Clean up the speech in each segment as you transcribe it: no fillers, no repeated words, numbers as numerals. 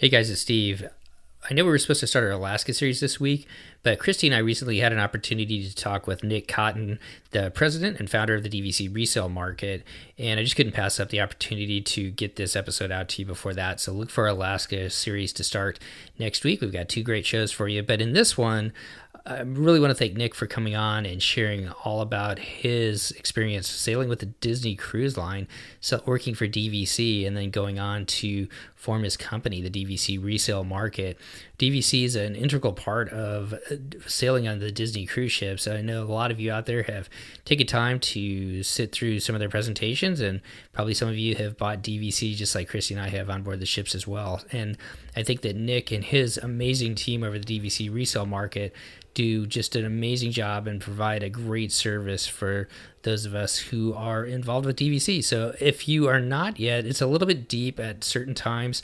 Hey guys, it's Steve. I know we were supposed to start our Alaska series this week, but Christy and I recently had an opportunity to talk with Nick Cotton, the president and founder of the DVC resale market, and I just couldn't pass up the opportunity to get this episode out to you before that. So look for our Alaska series to start next week. We've got two great shows for you, but in this one, I really want to thank Nick for coming on and sharing all about his experience sailing with the Disney Cruise Line, so working for DVC, and then going on to form his company, the DVC Resale Market. DVC is an integral part of sailing on the Disney cruise ships. I know a lot of you out there have taken time to sit through some of their presentations, and probably some of you have bought DVC just like Christy and I have on board the ships as well. And I think that Nick and his amazing team over the DVC Resale Market do just an amazing job and provide a great service for those of us who are involved with DVC. So if you are not yet, it's a little bit deep at certain times.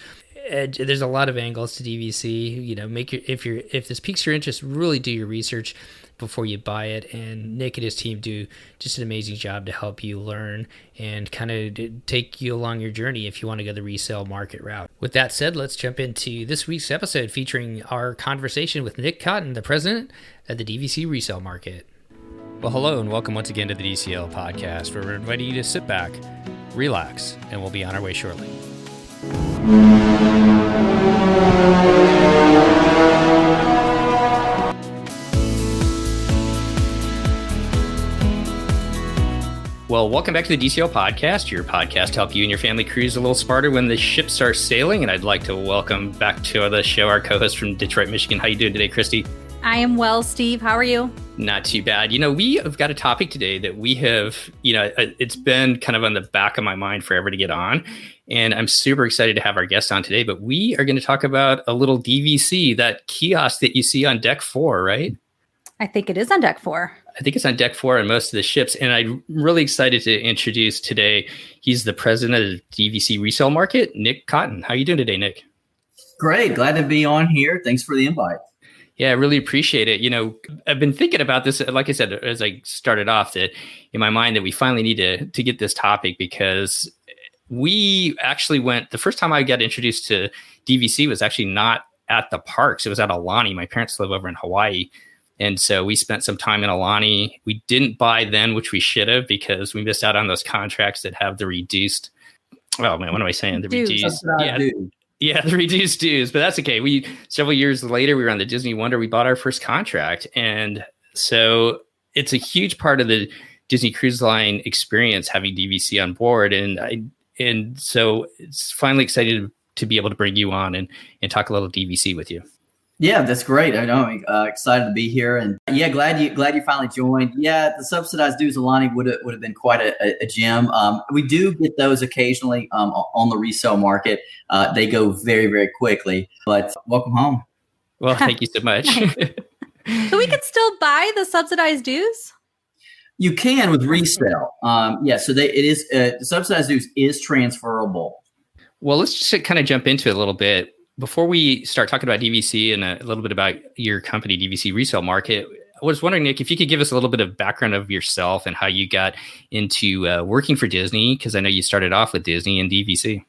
There's a lot of angles to DVC. You know, if this piques your interest, really do your research before you buy it. And Nick and his team do just an amazing job to help you learn and kind of take you along your journey if you want to go the resale market route. With that said, let's jump into this week's episode featuring our conversation with Nick Cotton, the president of the DVC resale market. Well, hello and welcome once again to the DCL podcast, where we're inviting you to sit back, relax, and we'll be on our way shortly. Well, welcome back to the DCL podcast, your podcast to help you and your family cruise a little smarter when the ship starts sailing. And I'd like to welcome back to the show our co-host from Detroit, Michigan. How you doing today, Christy? I am well, Steve. How are you? Not too bad. You know, we have got a topic today that we have, it's been kind of on the back of my mind forever to get on. And I'm super excited to have our guest on today. But we are going to talk about a little DVC, that kiosk that you see on deck 4, right? I think it is on deck 4. I think it's on deck 4 on most of the ships. And I'm really excited to introduce today, he's the president of the DVC resale market, Nick Cotton. How are you doing today, Nick? Great. Glad to be on here. Thanks for the invite. Yeah, I really appreciate it. You know, I've been thinking about this, like I said, as I started off, that in my mind that we finally need to get this topic, because we actually the first time I got introduced to DVC was actually not at the parks. It was at Aulani. My parents live over in Hawaii. And so we spent some time in Aulani. We didn't buy then, which we should have, because we missed out on those contracts that have the reduced, oh man, what am I saying? The reduced, the reduced dues, but that's okay. Several years later, we were on the Disney Wonder. We bought our first contract. And so it's a huge part of the Disney Cruise Line experience having DVC on board. And so it's finally excited to be able to bring you on and talk a little DVC with you. Yeah, that's great. I know. I'm excited to be here, and yeah, glad you finally joined. Yeah, the subsidized dues Aulani would have been quite a gem. We do get those occasionally on the resale market. They go very, very quickly. But welcome home. Well, thank you so much. So we could still buy the subsidized dues? You can with resale. So the subsidized dues is transferable. Well, let's just kind of jump into it a little bit. Before we start talking about DVC and a little bit about your company, DVC Resale Market, I was wondering, Nick, if you could give us a little bit of background of yourself and how you got into working for Disney, because I know you started off with Disney and DVC.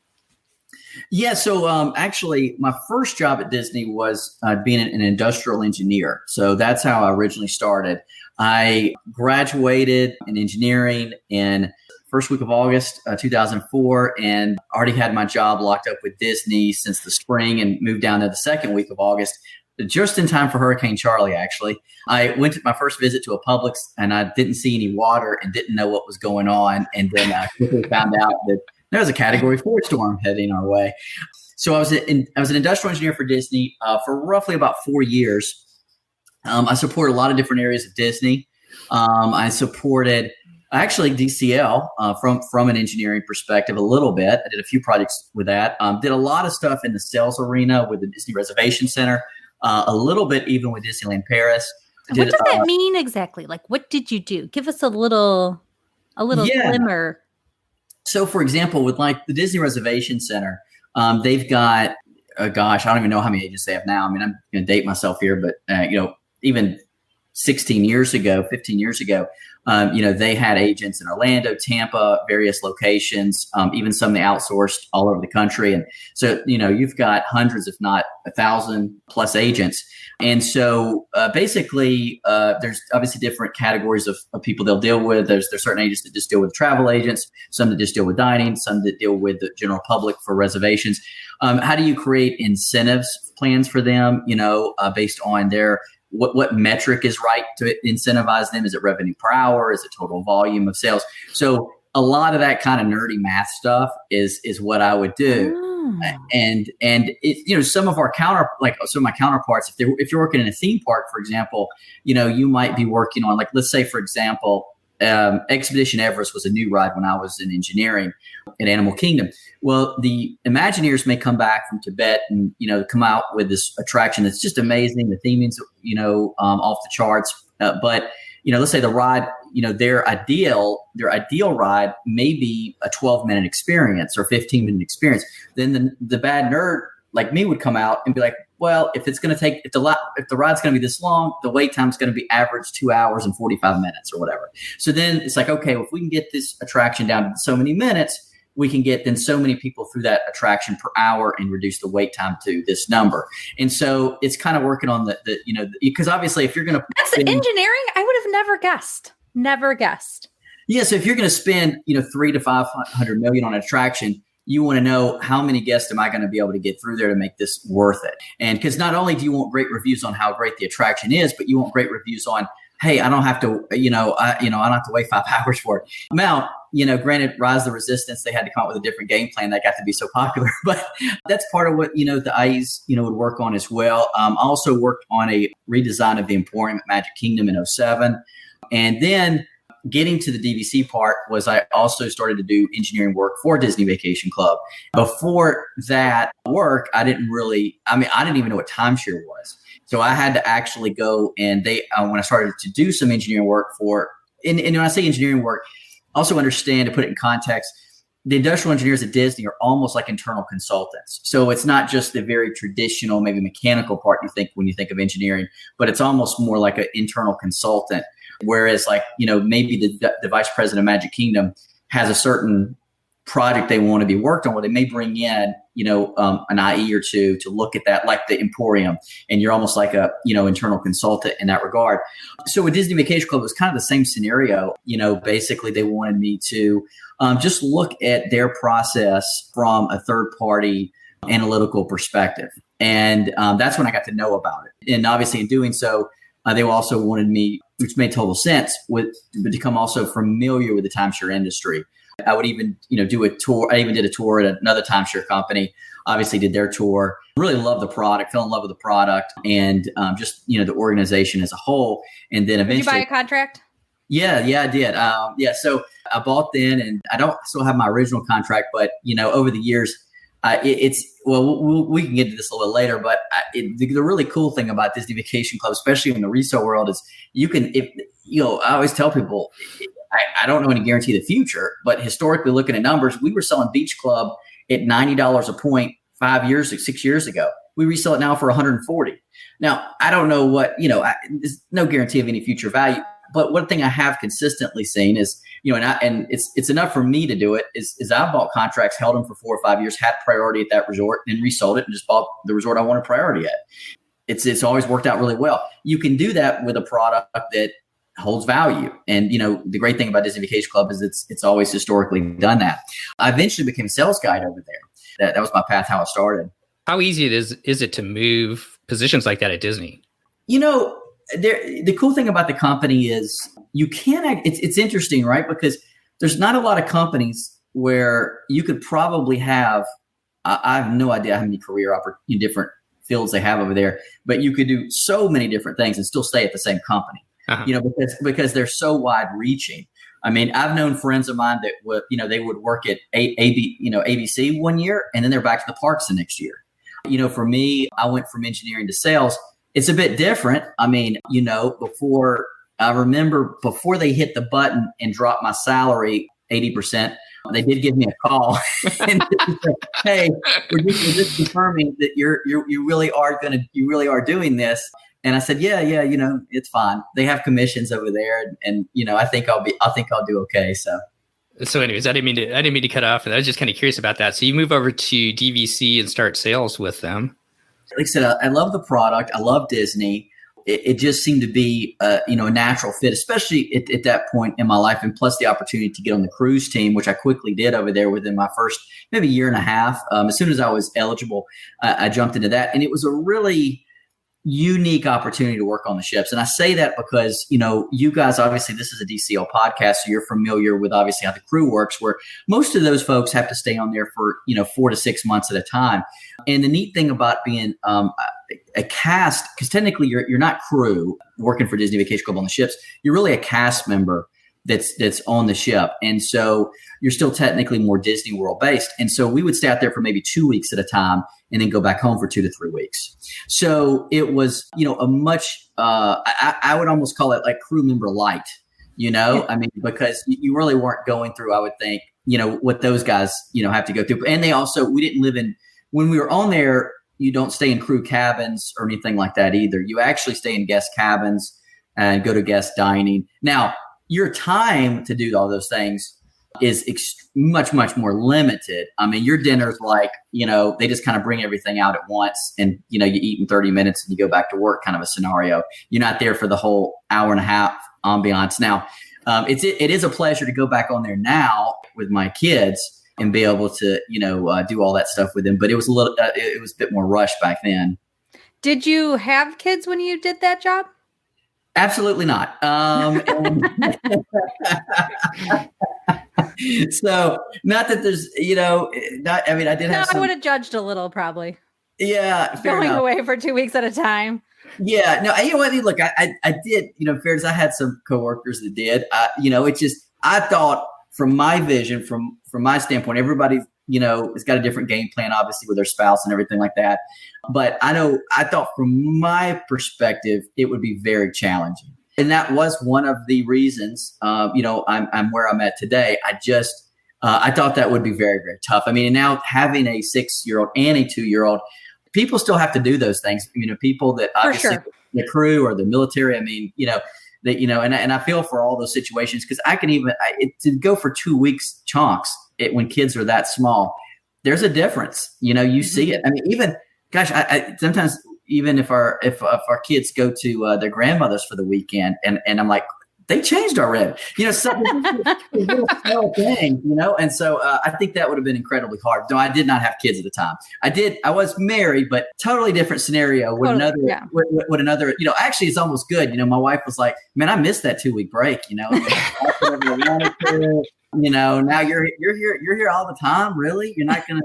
Yeah, so actually, my first job at Disney was being an industrial engineer. So that's how I originally started. I graduated in engineering in first week of August 2004, and already had my job locked up with Disney since the spring, and moved down to the second week of August, just in time for Hurricane Charlie, actually. I went to my first visit to a Publix, and I didn't see any water and didn't know what was going on. And then I quickly found out that there was a Category 4 storm heading our way. So I was an industrial engineer for Disney for roughly about 4 years. I supported a lot of different areas of Disney. I supported actually DCL from an engineering perspective a little bit. I did a few projects with that. Did a lot of stuff in the sales arena with the Disney Reservation Center, a little bit even with Disneyland Paris. What does that mean exactly? Like, what did you do? Give us a little glimmer. So, for example, with like the Disney Reservation Center, they've got, I don't even know how many agents they have now. I mean, I'm going to date myself here, but even 15 years ago, They had agents in Orlando, Tampa, various locations, even some they outsourced all over the country. And so, you've got hundreds, if not 1,000 plus agents. And so basically, there's obviously different categories of people they'll deal with. There's certain agents that just deal with travel agents, some that just deal with dining, some that deal with the general public for reservations. How do you create incentives plans for them, based on their what metric is right to incentivize them? Is it revenue per hour? Is it total volume of sales? So a lot of that kind of nerdy math stuff is what I would do. And it, some of our some of my counterparts, if you're working in a theme park, for example, you might be working on, let's say, for example, Expedition Everest was a new ride when I was in engineering at Animal Kingdom. Well, the Imagineers may come back from Tibet and, come out with this attraction that's just amazing. The theming's, off the charts. But, let's say the ride, their ideal ride may be a 12-minute experience or 15-minute experience. Then the bad nerd like me would come out and be like, well, if the ride's going to be this long, the wait time is going to be average 2 hours and 45 minutes or whatever. So then it's like, okay, well, if we can get this attraction down to so many minutes, we can get then so many people through that attraction per hour and reduce the wait time to this number. And so it's kind of working on because obviously if you're going to that's engineering, I would have never guessed. Yeah. So if you're going to spend, $300 to $500 million on an attraction, you want to know how many guests am I going to be able to get through there to make this worth it? And because not only do you want great reviews on how great the attraction is, but you want great reviews on, hey, I don't have to, I don't have to wait 5 hours for it. Now, granted, Rise of the Resistance, they had to come up with a different game plan that got to be so popular, but that's part of what, the IEs, would work on as well. I also worked on a redesign of the Emporium at Magic Kingdom in 2007. And then getting to the DVC part was I also started to do engineering work for Disney Vacation Club. Before that work, I didn't even know what timeshare was. So I had to actually go and when I started to do some engineering work and when I say engineering work, also understand, to put it in context, the industrial engineers at Disney are almost like internal consultants. So it's not just the very traditional, maybe mechanical part you think when you think of engineering, but it's almost more like an internal consultant. Whereas maybe the vice president of Magic Kingdom has a certain project they want to be worked on where they may bring in, an IE or two to look at that, like the Emporium, and you're almost like a, internal consultant in that regard. So with Disney Vacation Club, it was kind of the same scenario. Basically they wanted me to just look at their process from a third party analytical perspective. And that's when I got to know about it. And obviously in doing so, they also wanted me, which made total sense, to become also familiar with the timeshare industry. I would even, do a tour. I even did a tour at another timeshare company. Obviously did their tour. Really loved the product, fell in love with the product, and just, the organization as a whole. And then eventually, did you buy a contract? Yeah, I did. So I bought then, and I don't still have my original contract, but over the years, we can get to this a little later, but the really cool thing about Disney Vacation Club, especially in the resale world, is I always tell people, I don't know any guarantee of the future, but historically looking at numbers, we were selling Beach Club at $90 a point 6 years ago. We resell it now for $140. Now, I don't know what, there's no guarantee of any future value. But one thing I have consistently seen is, and it's enough for me to do it, is I've bought contracts, held them for 4 or 5 years, had priority at that resort, and resold it and just bought the resort I wanted priority at. It's always worked out really well. You can do that with a product that holds value. And, the great thing about Disney Vacation Club is it's always historically done that. I eventually became a sales guide over there. That was my path, how I started. How easy is it to move positions like that at Disney? The cool thing about the company is you can. It's interesting, right? Because there's not a lot of companies where you could probably have. I have no idea how many career different fields they have over there, but you could do so many different things and still stay at the same company. Uh-huh. Because they're so wide reaching. I mean, I've known friends of mine that would, they would work at ABC one year and then they're back to the parks the next year. For me, I went from engineering to sales. It's a bit different. I mean, before they hit the button and dropped my salary 80%, they did give me a call and said, "Hey, we're just confirming that you really are doing this. And I said, yeah, it's fine. They have commissions over there, and I think I'll do okay. So anyways, I didn't mean to cut off. I was just kind of curious about that. So you move over to DVC and start sales with them. Like I said, I love the product. I love Disney. It just seemed to be, a natural fit, especially at that point in my life. And plus the opportunity to get on the cruise team, which I quickly did over there within my first maybe year and a half. As soon as I was eligible, I jumped into that. And it was a really unique opportunity to work on the ships. And I say that because, you guys, obviously this is a DCL podcast, so you're familiar with obviously how the crew works, where most of those folks have to stay on there for, 4 to 6 months at a time. And the neat thing about being a cast, because technically you're not crew working for Disney Vacation Club on the ships, you're really a cast member that's on the ship. And so you're still technically more Disney World based. And so we would stay out there for maybe 2 weeks at a time and then go back home for 2 to 3 weeks. So it was, a much, I would almost call it like crew member light, because you really weren't going through, I would think, what those guys, have to go through. And we didn't live in, when we were on there, you don't stay in crew cabins or anything like that either. You actually stay in guest cabins and go to guest dining. Now, your time to do all those things is much, much more limited. I mean, your dinner's like, they just kind of bring everything out at once and, you eat in 30 minutes and you go back to work kind of a scenario. You're not there for the whole hour and a half ambiance. Now, it is a pleasure to go back on there now with my kids and be able to, do all that stuff with them. But it was it was a bit more rushed back then. Did you have kids when you did that job? Absolutely not. So not that there's, I did have I would have judged a little probably. Yeah. Going away for 2 weeks at a time. Yeah. No, look, I did, fairness, I had some coworkers that did, I thought from my vision, from my standpoint, everybody, has got a different game plan, obviously with their spouse and everything like that. But I thought from my perspective, it would be very challenging. And that was one of the reasons, I'm where I'm at today. I thought that would be very, very tough. I mean, and now having a 6-year-old and a 2-year-old, people still have to do those things. People that obviously the crew or the military, and I feel for all those situations because I can even to go for 2 weeks chunks when kids are that small, there's a difference. You see it. I mean, even I sometimes even if our kids go to their grandmothers for the weekend, and I'm like, they changed already. Something little thing. And so I think that would have been incredibly hard. Though I did not have kids at the time. I was married, but totally different scenario with another. Actually, it's almost good. My wife was like, "Man, I missed that 2-week break." Now you're here all the time. Really, you're not gonna.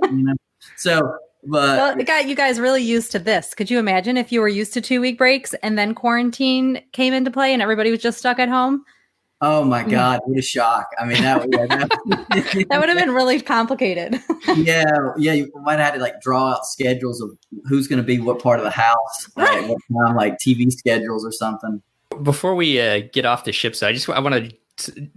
So. But it got you guys really used to this. Could you imagine if you were used to 2-week breaks and then quarantine came into play and everybody was just stuck at home? Oh my God, what a shock. I mean, that would have been really complicated. Yeah. You might have had to draw out schedules of who's going to be what part of the house, right? What time, TV schedules or something. Before we get off the ship, so I want to,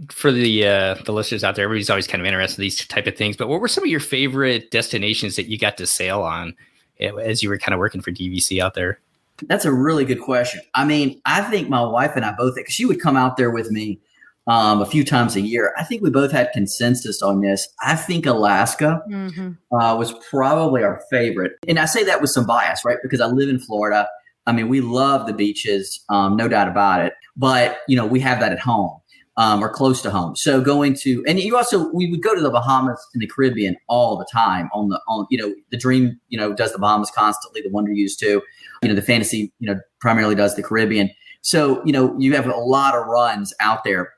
for the listeners out there, everybody's always kind of interested in these type of things, but what were some of your favorite destinations that you got to sail on as you were kind of working for DVC out there? That's a really good question. I mean, I think my wife and I both, because she would come out there with me a few times a year. I think we both had consensus on this. I think Alaska was probably our favorite. And I say that with some bias, right? Because I live in Florida. I mean, we love the beaches, no doubt about it. But, we have that at home. Or close to home. So we would go to the Bahamas and the Caribbean all the time the Dream, does the Bahamas constantly. The Wonder used to, the Fantasy, primarily does the Caribbean. So, you have a lot of runs out there.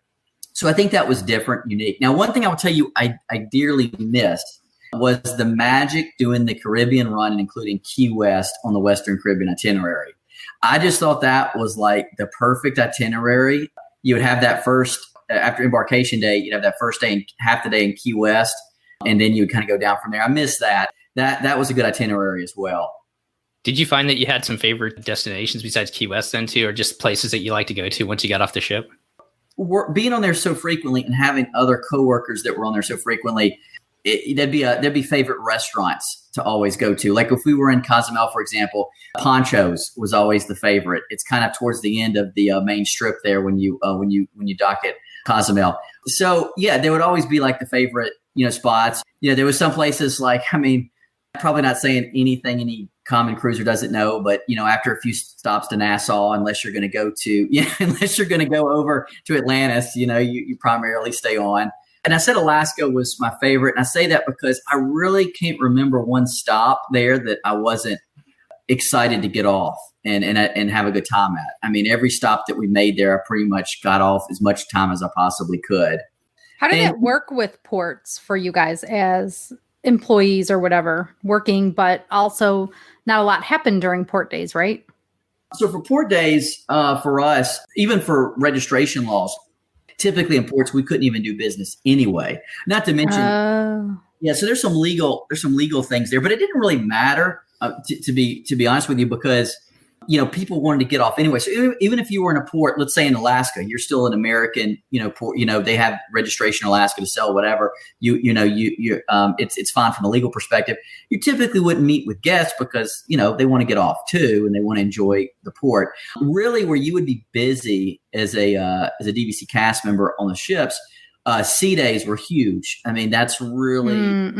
So I think that was different, unique. Now, one thing I will tell you, I dearly missed was the magic doing the Caribbean run and including Key West on the Western Caribbean itinerary. I just thought that was the perfect itinerary. You would have that first, after embarkation day, you'd have that first day and half the day in Key West, and then you would kind of go down from there. I miss that. That was a good itinerary as well. Did you find that you had some favorite destinations besides Key West then too, or just places that you like to go to once you got off the ship? Being on there so frequently and having other coworkers that were on there so frequently, there'd be favorite restaurants to always go to. Like if we were in Cozumel, for example, Ponchos was always the favorite. It's kind of towards the end of the main strip there when you dock at Cozumel. So yeah, there would always be like the favorite, spots. There was some places like, probably not saying anything any common cruiser doesn't know, but after a few stops to Nassau, unless you're going to go over to Atlantis, you primarily stay on. And I said Alaska was my favorite. And I say that because I really can't remember one stop there that I wasn't excited to get off and have a good time at. Every stop that we made there, I pretty much got off as much time as I possibly could. How did it work with ports for you guys as employees or whatever working, but also not a lot happened during port days, right? So for port days, for us, even for registration laws, typically in ports, we couldn't even do business anyway. Not to mention, so there's some legal things there, but it didn't really matter to be honest with you, because people wanted to get off anyway. So even if you were in a port, let's say in Alaska, you're still an American, port. They have registration in Alaska to sell whatever. It's fine from a legal perspective. You typically wouldn't meet with guests because they want to get off too and they want to enjoy the port. Really, where you would be busy as a DVC cast member on the ships. Sea days were huge. That's really,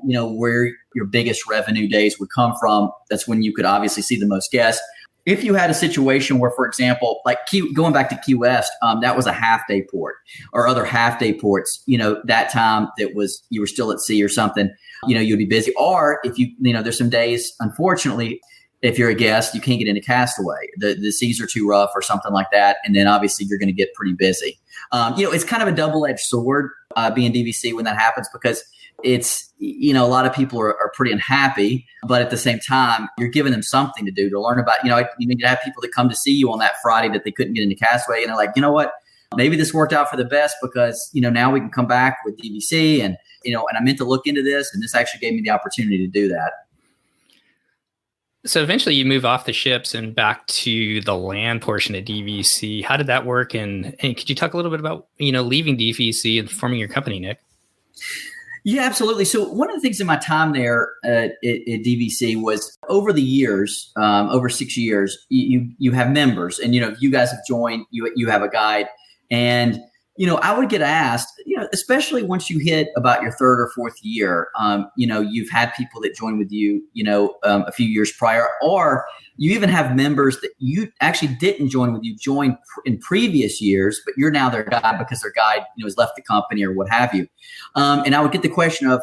where your biggest revenue days would come from. That's when you could obviously see the most guests. If you had a situation where, for example, like going back to Key West, that was a half-day port, or other half-day ports, that time you were still at sea or something, you'd be busy. Or if there's some days, unfortunately, if you're a guest, you can't get into Castaway. The seas are too rough or something like that. And then obviously you're going to get pretty busy. It's kind of a double-edged sword being DVC when that happens, because it's, a lot of people are pretty unhappy, but at the same time, you're giving them something to do, to learn about, you need to have people that come to see you on that Friday that they couldn't get into Castaway. And they're like, you know what, maybe this worked out for the best because, now we can come back with DVC and I meant to look into this, and this actually gave me the opportunity to do that. So eventually you move off the ships and back to the land portion of DVC. How did that work? And could you talk a little bit about, leaving DVC and forming your company, Nick? Yeah, absolutely. So one of the things in my time there at DVC was over the years, over 6 years, you have members, and, you guys have joined, you have a guide, and, I would get asked, especially once you hit about your third or fourth year, you've had people that join with you, a few years prior, or you even have members that you actually didn't join with you, joined in previous years, but you're now their guide because their guide, has left the company or what have you. And I would get the question of,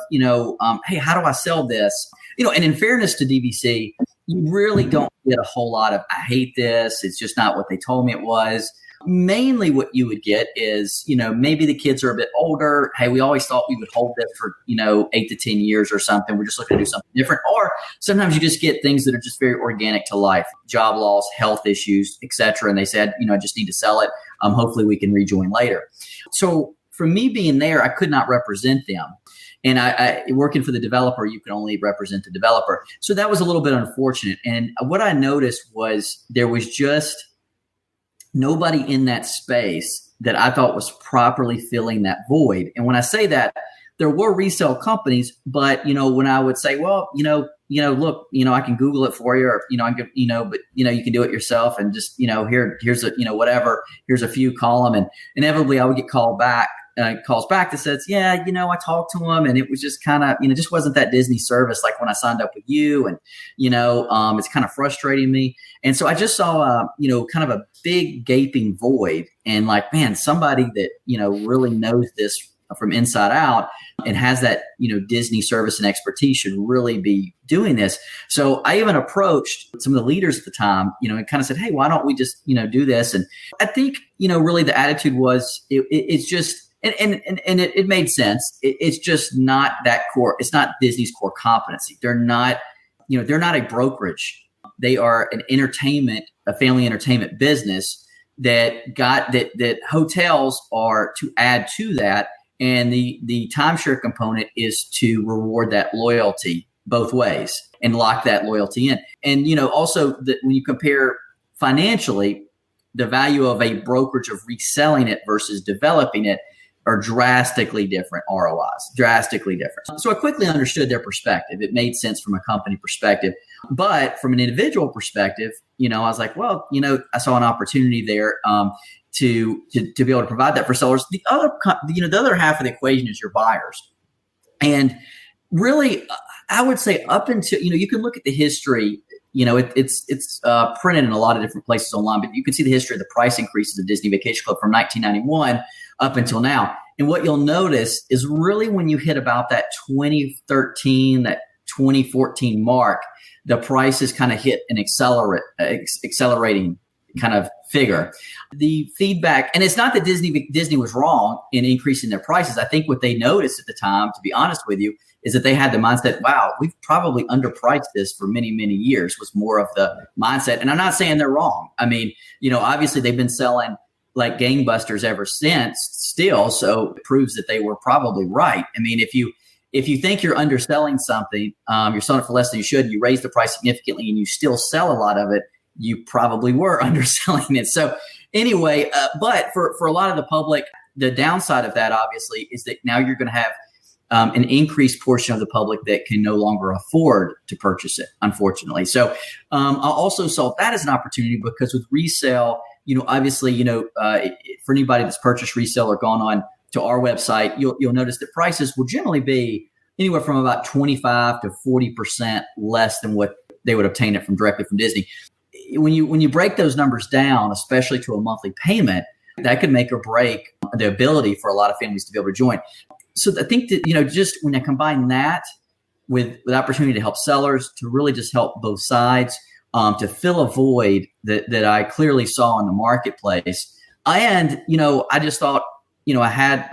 hey, how do I sell this? And in fairness to DVC, you really don't get a whole lot of, I hate this. It's just not what they told me it was. Mainly what you would get is, maybe the kids are a bit older. Hey, we always thought we would hold this for, 8 to 10 years or something. We're just looking to do something different. Or sometimes you just get things that are just very organic to life, job loss, health issues, etc. And they said, I just need to sell it. Hopefully we can rejoin later. So for me being there, I could not represent them. And I working for the developer, you can only represent the developer. So that was a little bit unfortunate. And what I noticed was there was just nobody in that space that I thought was properly filling that void. And when I say that, there were resale companies, but when I would say, well, look, I can Google it for you, or I can, but you can do it yourself, and just here's a whatever, here's a few column, and inevitably I would get calls back that says, yeah, I talked to him, and it was just kind of, just wasn't that Disney service like when I signed up with you, and it's kind of frustrating me. And so I just saw kind of a big gaping void, and like, man, somebody that really knows this from inside out and has that Disney service and expertise should really be doing this. So I even approached some of the leaders at the time, and kind of said, hey, why don't we just do this? And I think really the attitude was it's just. And it made sense. It's just not that core. It's not Disney's core competency. They're not, they're not a brokerage. They are an a family entertainment business that hotels are to add to that. And the timeshare component is to reward that loyalty both ways and lock that loyalty in. And, also that when you compare financially, the value of a brokerage of reselling it versus developing it, are drastically different ROIs, drastically different. So I quickly understood their perspective. It made sense from a company perspective. But from an individual perspective, I was like, well, I saw an opportunity there to be able to provide that for sellers. The other half of the equation is your buyers. And really, I would say up until, you can look at the history, it's printed in a lot of different places online, but you can see the history of the price increases of Disney Vacation Club from 1991 up until now. And what you'll notice is really when you hit about that 2013, that 2014 mark, the prices kind of hit an accelerating kind of figure. The feedback, and it's not that Disney was wrong in increasing their prices. I think what they noticed at the time, to be honest with you, is that they had the mindset, wow, we've probably underpriced this for many, many years, was more of the mindset. And I'm not saying they're wrong. I mean, obviously they've been selling like gangbusters ever since still. So it proves that they were probably right. I mean, if you think you're underselling something, you're selling it for less than you should, you raise the price significantly and you still sell a lot of it, you probably were underselling it. So anyway, but for a lot of the public, the downside of that obviously is that now you're going to have an increased portion of the public that can no longer afford to purchase it, unfortunately. So I also saw that as an opportunity because with resale, obviously, for anybody that's purchased resale or gone on to our website, you'll notice that prices will generally be anywhere from about 25 to 40% less than what they would obtain it directly from Disney. When you break those numbers down, especially to a monthly payment, that could make or break the ability for a lot of families to be able to join. So I think that, just when I combine that with opportunity to help sellers, to really just help both sides, to fill a void that I clearly saw in the marketplace. And, I just thought, I had,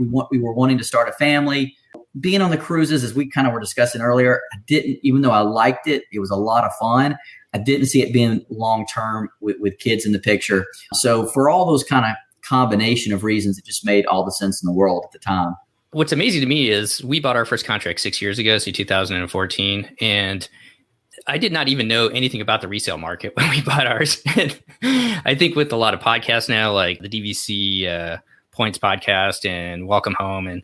we were wanting to start a family. Being on the cruises, as we kind of were discussing earlier, I didn't, even though I liked it, it was a lot of fun. I didn't see it being long-term with kids in the picture. So for all those kind of combination of reasons, it just made all the sense in the world at the time. What's amazing to me is we bought our first contract 6 years ago, so 2014, and I did not even know anything about the resale market when we bought ours. And I think with a lot of podcasts now, like the DVC Points podcast and Welcome Home, and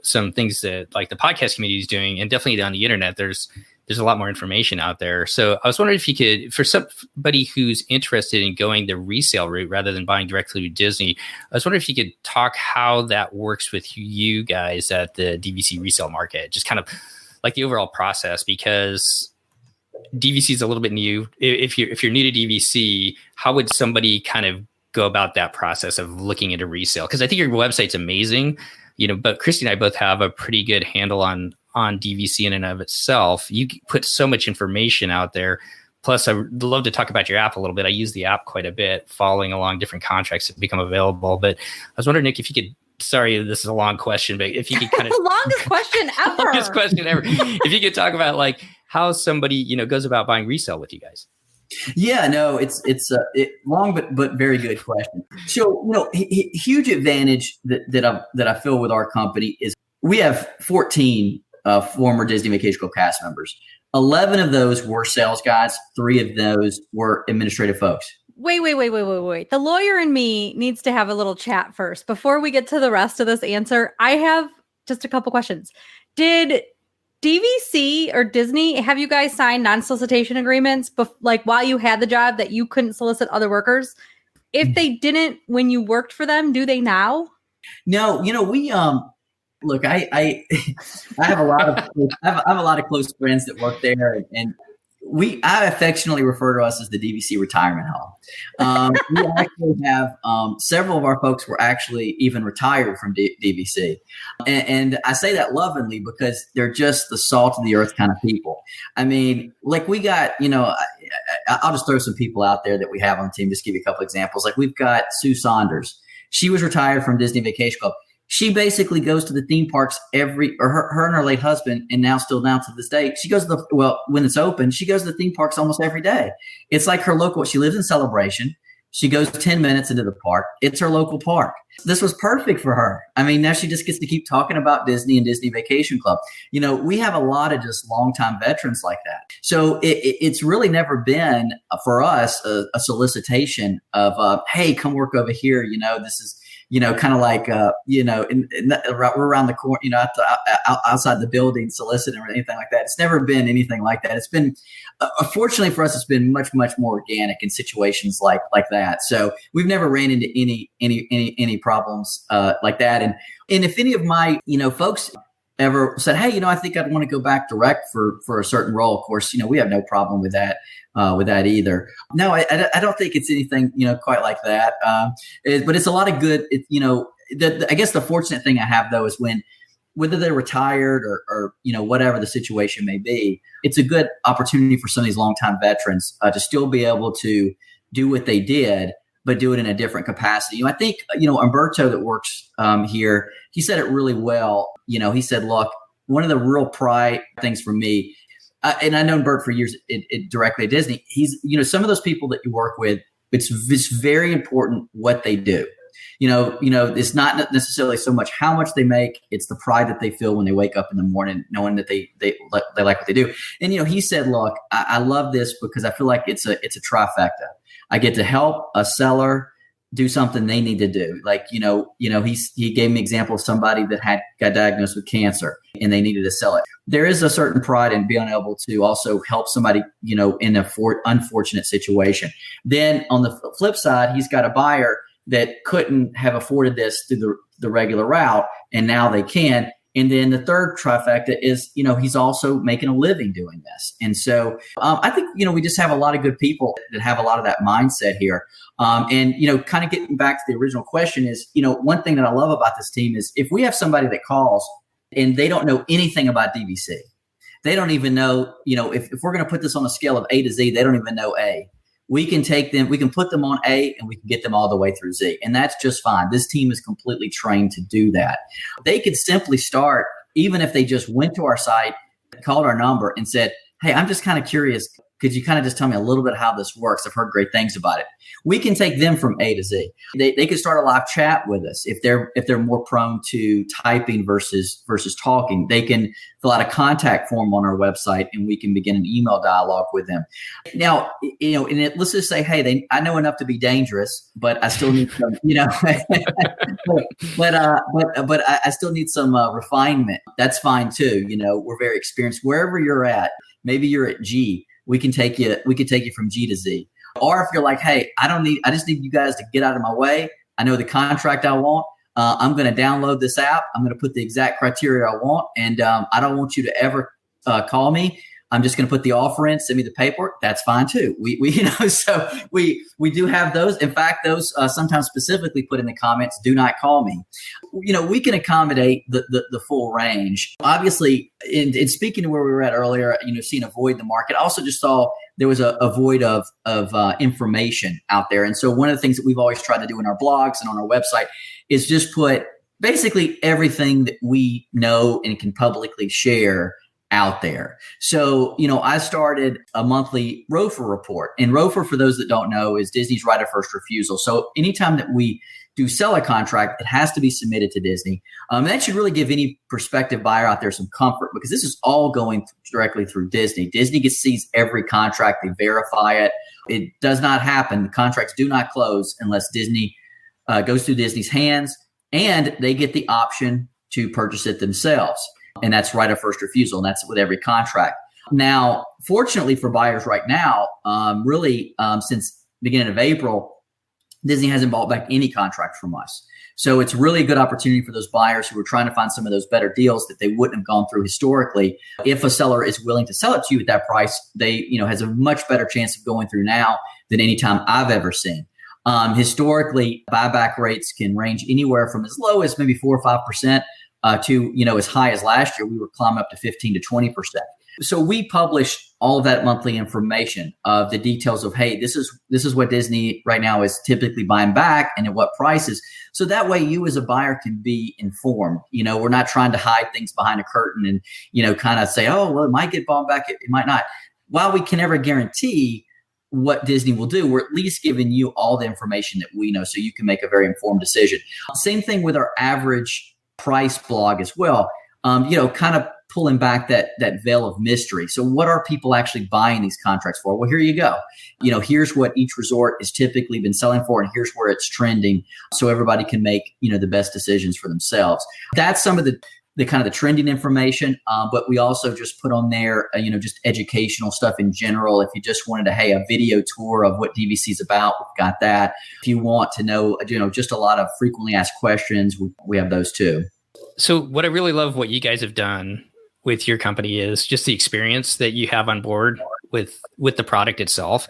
some things that like the podcast community is doing, and definitely on the internet, there's a lot more information out there. So I was wondering if you could, for somebody who's interested in going the resale route rather than buying directly with Disney, I was wondering if you could talk how that works with you guys at the DVC resale market, just kind of like the overall process, because DVC is a little bit new. If you're new to DVC, how would somebody kind of go about that process of looking into resale? Because I think your website's amazing, but Christy and I both have a pretty good handle on DVC in and of itself. You put so much information out there. Plus, I would love to talk about your app a little bit. I use the app quite a bit, following along different contracts that become available. But I was wondering, Nick, if you could, sorry, this is a long question, but if you could kind of longest question ever. Longest question ever. If you could talk about like how somebody, goes about buying resale with you guys. Yeah, no, it's long but very good question. So, huge advantage that I feel with our company is we have 14 former Disney Vacation Club cast members. 11 of those were sales guys. 3 of those were administrative folks. Wait. The lawyer in me needs to have a little chat first. Before we get to the rest of this answer, I have just a couple questions. Did DVC or Disney have you guys sign non-solicitation agreements like while you had the job that you couldn't solicit other workers? If they didn't when you worked for them, do they now? No, we look, I have a lot of close friends that work there, and I affectionately refer to us as the DVC retirement home. We actually have several of our folks were actually even retired from DVC. And I say that lovingly because they're just the salt of the earth kind of people. I mean, like we got, I'll just throw some people out there that we have on the team, just give you a couple examples. Like we've got Sue Saunders. She was retired from Disney Vacation Club. She basically goes to the theme parks her and her late husband, and now still down to this day, she goes to when it's open, she goes to the theme parks almost every day. It's like her local, she lives in Celebration. She goes 10 minutes into the park. It's her local park. This was perfect for her. I mean, now she just gets to keep talking about Disney and Disney Vacation Club. We have a lot of just longtime veterans like that. So it's really never been for us a solicitation of, hey, come work over here. This is, kind of like, we're around the corner, outside the building soliciting or anything like that. It's never been anything like that. It's been, fortunately for us, it's been much, much more organic in situations like that. So we've never ran into any problems like that. And if any of my, folks ever said, hey, I think I'd want to go back direct for a certain role, of course, we have no problem with that either. No, I don't think it's anything, quite like that. But it's a lot of good, I guess the fortunate thing I have though, is whether they're retired or whatever the situation may be, it's a good opportunity for some of these longtime veterans to still be able to do what they did, but do it in a different capacity. I think, Umberto that works here, he said it really well. He said, look, one of the real pride things for me, and I've known Bert for years directly at Disney, he's, some of those people that you work with, it's very important what they do. It's not necessarily so much how much they make, it's the pride that they feel when they wake up in the morning, knowing that they like what they do. And, he said, look, I love this because I feel like it's a trifecta. I get to help a seller do something they need to do. Like, he gave me an example of somebody that got diagnosed with cancer and they needed to sell it. There is a certain pride in being able to also help somebody, in an unfortunate situation. Then on the flip side, he's got a buyer that couldn't have afforded this through the regular route, and now they can. And then the third trifecta is, he's also making a living doing this. And so I think, we just have a lot of good people that have a lot of that mindset here. And kind of getting back to the original question is, one thing that I love about this team is if we have somebody that calls and they don't know anything about DVC, they don't even know, if we're going to put this on a scale of A to Z, they don't even know A. We can take them, we can put them on A and we can get them all the way through Z. And that's just fine. This team is completely trained to do that. They could simply start, even if they just went to our site, called our number and said, hey, I'm just kind of curious. Could you kind of just tell me a little bit how this works? I've heard great things about it. We can take them from A to Z. They can start a live chat with us if they're more prone to typing versus talking. They can fill out a contact form on our website, and we can begin an email dialogue with them. Now, let's just say, hey, I know enough to be dangerous, but I still need some, but I still need some refinement. That's fine too. We're very experienced. Wherever you're at, maybe you're at G. We can take you from G to Z. Or if you're like, hey, I just need you guys to get out of my way. I know the contract I want. I'm going to download this app. I'm going to put the exact criteria I want. And I don't want you to ever call me. I'm just going to put the offer in, send me the paperwork. That's fine too. So we do have those. In fact, those sometimes specifically put in the comments, do not call me. We can accommodate the full range. Obviously, in speaking to where we were at earlier, seeing a void in the market, I also just saw there was a void of information out there. And so one of the things that we've always tried to do in our blogs and on our website is just put basically everything that we know and can publicly share out there. So, I started a monthly ROFR report. And ROFR, for those that don't know, is Disney's right of first refusal. So anytime that we do sell a contract, it has to be submitted to Disney. That should really give any prospective buyer out there some comfort, because this is all going directly through Disney. Disney sees every contract. They verify it. It does not happen. The contracts do not close unless Disney goes through Disney's hands, and they get the option to purchase it themselves. And that's right of first refusal. And that's with every contract. Now, fortunately for buyers right now, since beginning of April, Disney hasn't bought back any contract from us. So it's really a good opportunity for those buyers who are trying to find some of those better deals that they wouldn't have gone through historically. If a seller is willing to sell it to you at that price, they, has a much better chance of going through now than any time I've ever seen. Historically, buyback rates can range anywhere from as low as maybe 4 or 5%. To as high as last year, we were climbing up to 15 to 20%. So we publish all of that monthly information of the details of, hey, this is what Disney right now is typically buying back and at what prices. So that way you as a buyer can be informed. We're not trying to hide things behind a curtain and, kind of say, oh, well, it might get bought back. It might not. While we can never guarantee what Disney will do, we're at least giving you all the information that we know so you can make a very informed decision. Same thing with our average price blog as well. Kind of pulling back that veil of mystery. So what are people actually buying these contracts for? Well, here you go. Here's what each resort has typically been selling for, and here's where it's trending, so everybody can make the best decisions for themselves. That's some of the kind of the trending information, but we also just put on there, just educational stuff in general. If you just wanted a video tour of what DVC is about, we've got that. If you want to know, just a lot of frequently asked questions, we have those too. So what I really love what you guys have done with your company is just the experience that you have on board with the product itself.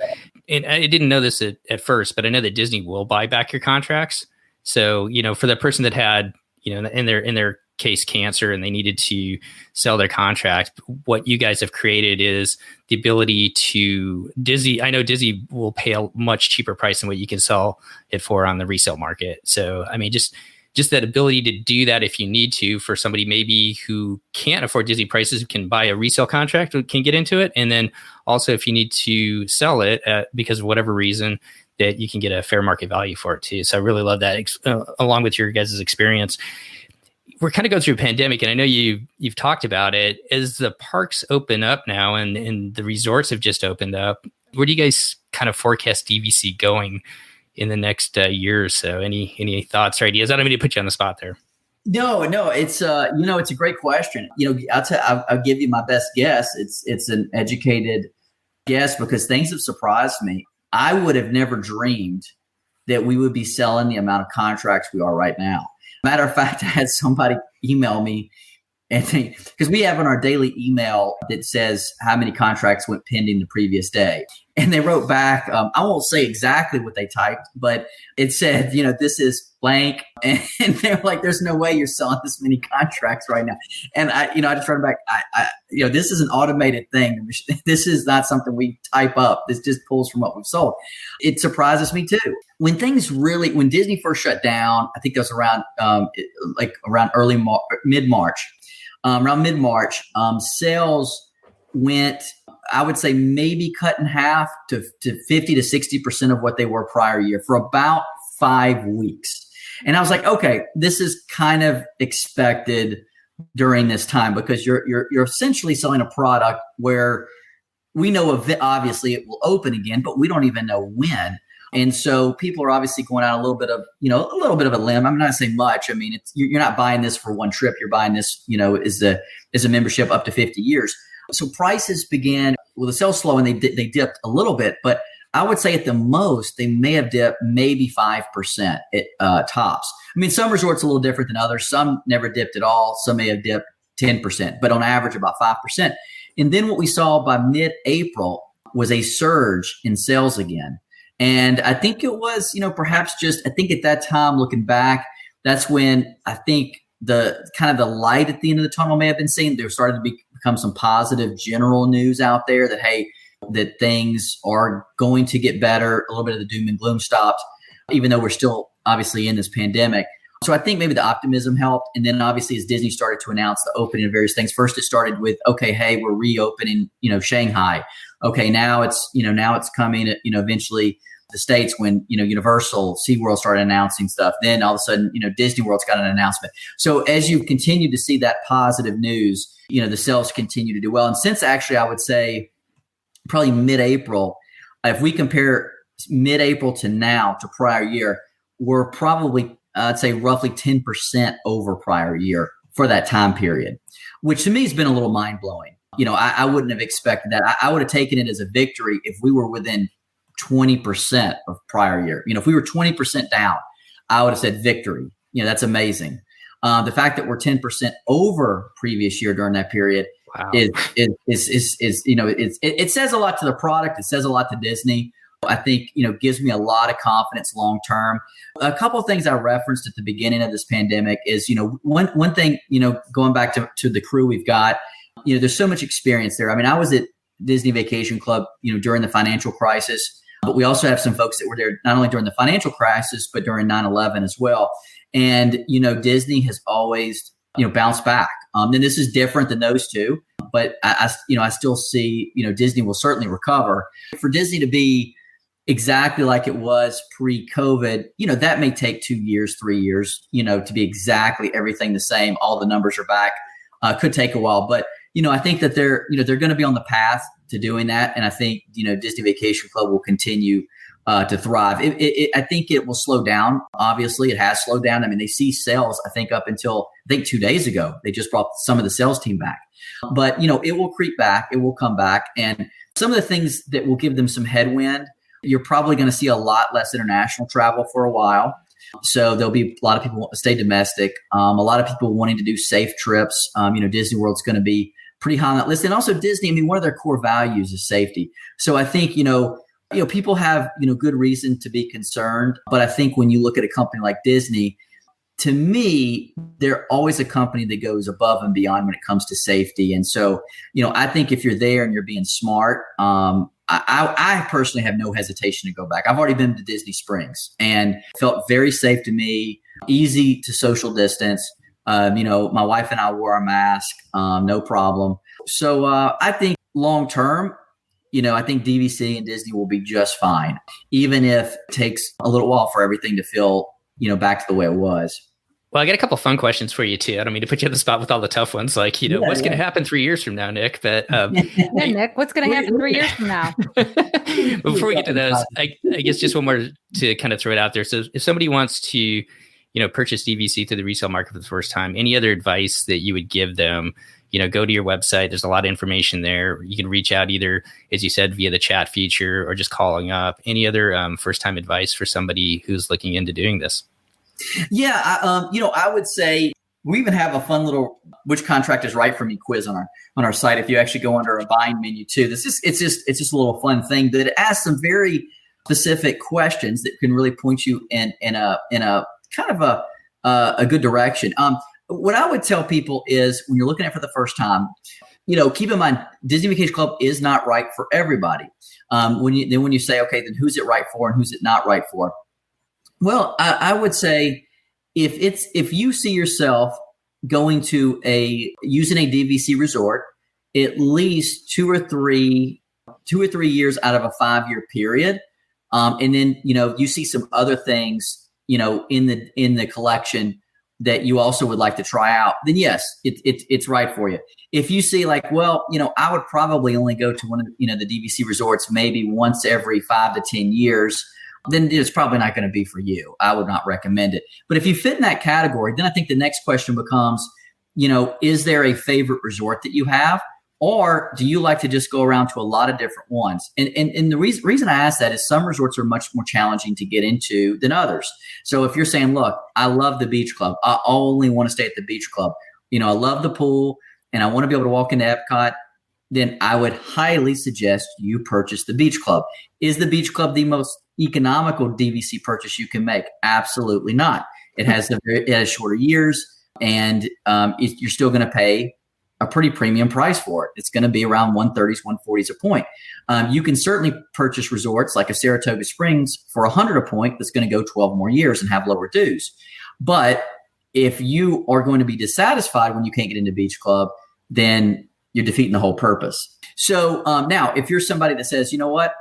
And I didn't know this at first, but I know that Disney will buy back your contracts. So, for the person that had, in their case, cancer, and they needed to sell their contract, what you guys have created is the ability to I know Disney will pay a much cheaper price than what you can sell it for on the resale market. So, I mean, just that ability to do that if you need to, for somebody maybe who can't afford Disney prices, can buy a resale contract, can get into it. And then also if you need to sell it because of whatever reason, that you can get a fair market value for it too. So I really love that, along with your guys' experience. We're kind of going through a pandemic, and I know you've talked about it. As the parks open up now and the resorts have just opened up, where do you guys kind of forecast DVC going in the next year or so? Any thoughts or ideas? I don't mean to put you on the spot there. No, it's it's a great question. I'll give you my best guess. It's an educated guess, because things have surprised me. I would have never dreamed that we would be selling the amount of contracts we are right now. Matter of fact, I had somebody email me, and because we have in our daily email that says how many contracts went pending the previous day. And they wrote back, I won't say exactly what they typed, but it said, this is blank. And they're like, there's no way you're selling this many contracts right now. And I just wrote back, this is an automated thing. This is not something we type up. This just pulls from what we've sold. It surprises me too. When Disney first shut down, I think that was around mid-March. Around mid-March, sales went, I would say, maybe cut in half to 50 to 60% of what they were prior year for about 5 weeks. And I was like, okay, this is kind of expected during this time, because you're essentially selling a product where we know obviously it will open again, but we don't even know when. And so people are obviously going out a little bit of a limb. I'm not saying much. I mean, you're not buying this for one trip. You're buying this, as a membership up to 50 years. So prices began, the sales slow, and they dipped a little bit, but I would say at the most, they may have dipped maybe 5% at tops. I mean, some resorts a little different than others. Some never dipped at all. Some may have dipped 10%, but on average about 5%. And then what we saw by mid-April was a surge in sales again. And I think it was, perhaps I think at that time, looking back, that's when I think the kind of the light at the end of the tunnel may have been seen. There started to become some positive general news out there that, hey, that things are going to get better. A little bit of the doom and gloom stopped, even though we're still obviously in this pandemic. So I think maybe the optimism helped. And then obviously as Disney started to announce the opening of various things, first it started with, okay, hey, we're reopening, Shanghai. Okay, now it's coming, eventually the States when, Universal, SeaWorld started announcing stuff. Then all of a sudden, Disney World's got an announcement. So as you continue to see that positive news, the sales continue to do well. And since actually, I would say probably mid-April, if we compare mid-April to now to prior year, we're probably, I'd say roughly 10% over prior year for that time period, which to me has been a little mind-blowing. I wouldn't have expected that. I would have taken it as a victory if we were within 20% of prior year. If we were 20% down, I would have said victory. That's amazing. The fact that we're 10% over previous year during that period, wow, is it says a lot to the product. It says a lot to Disney. I think, gives me a lot of confidence long term. A couple of things I referenced at the beginning of this pandemic is, one thing, going back to the crew we've got, there's so much experience there. I mean, I was at Disney Vacation Club, during the financial crisis. But we also have some folks that were there not only during the financial crisis, but during 9/11 as well. And, Disney has always, bounced back. And this is different than those two, but I still see, Disney will certainly recover. For Disney to be exactly like it was pre-COVID, that may take 2 years, 3 years, to be exactly everything the same. All the numbers are back. Could take a while, but I think that they're going to be on the path to doing that. And I think, Disney Vacation Club will continue to thrive. I think it will slow down. Obviously, it has slowed down. I mean, they see sales, I think, up until 2 days ago. They just brought some of the sales team back. But, it will creep back. It will come back. And some of the things that will give them some headwind, you're probably going to see a lot less international travel for a while. So there'll be a lot of people want to stay domestic. A lot of people wanting to do safe trips. Disney World's going to be pretty high on that list. And also Disney, I mean, one of their core values is safety. So I think, people have, good reason to be concerned. But I think when you look at a company like Disney, to me, they're always a company that goes above and beyond when it comes to safety. And so, I think if you're there and you're being smart, I personally have no hesitation to go back. I've already been to Disney Springs and felt very safe to me, easy to social distance. My wife and I wore our mask, no problem. So I think long term, I think DVC and Disney will be just fine, even if it takes a little while for everything to feel, back to the way it was. Well, I got a couple fun questions for you too. I don't mean to put you on the spot with all the tough ones, like, what's going to happen 3 years from now, Nick? But Nick, what's going to happen 3 years from now? Before we get to those, I guess just one more to kind of throw it out there. So if somebody wants to, purchase DVC through the resale market for the first time, any other advice that you would give them? Go to your website. There's a lot of information there. You can reach out either, as you said, via the chat feature or just calling up. Any other first-time advice for somebody who's looking into doing this? Yeah, I would say we even have a fun little "which contract is right for me" quiz on our site. If you actually go under a buying menu too, it's just a little fun thing that it asks some very specific questions that can really point you in a kind of a good direction. What I would tell people is when you're looking at it for the first time, keep in mind Disney Vacation Club is not right for everybody. When you say, okay, then who's it right for and who's it not right for? Well, I would say if you see yourself going to using a DVC resort at least 2 or 3 years out of a 5-year period, and then you see some other things in the collection that you also would like to try out, then yes, it's right for you. If you see like, well, I would probably only go to one of the DVC resorts maybe once every 5 to 10 years, then it's probably not going to be for you. I would not recommend it. But if you fit in that category, then I think the next question becomes, is there a favorite resort that you have? Or do you like to just go around to a lot of different ones? And the reason I ask that is some resorts are much more challenging to get into than others. So if you're saying, look, I love the beach club. I only want to stay at the beach club. I love the pool and I want to be able to walk into Epcot, then I would highly suggest you purchase the beach club. Is the beach club the most economical DVC purchase you can make? Absolutely not. It has shorter years and you're still going to pay a pretty premium price for it. It's going to be around 130s, 140s a point. You can certainly purchase resorts like a Saratoga Springs for 100 a point that's going to go 12 more years and have lower dues. But if you are going to be dissatisfied when you can't get into Beach Club, then you're defeating the whole purpose. So now, if you're somebody that says, you know what,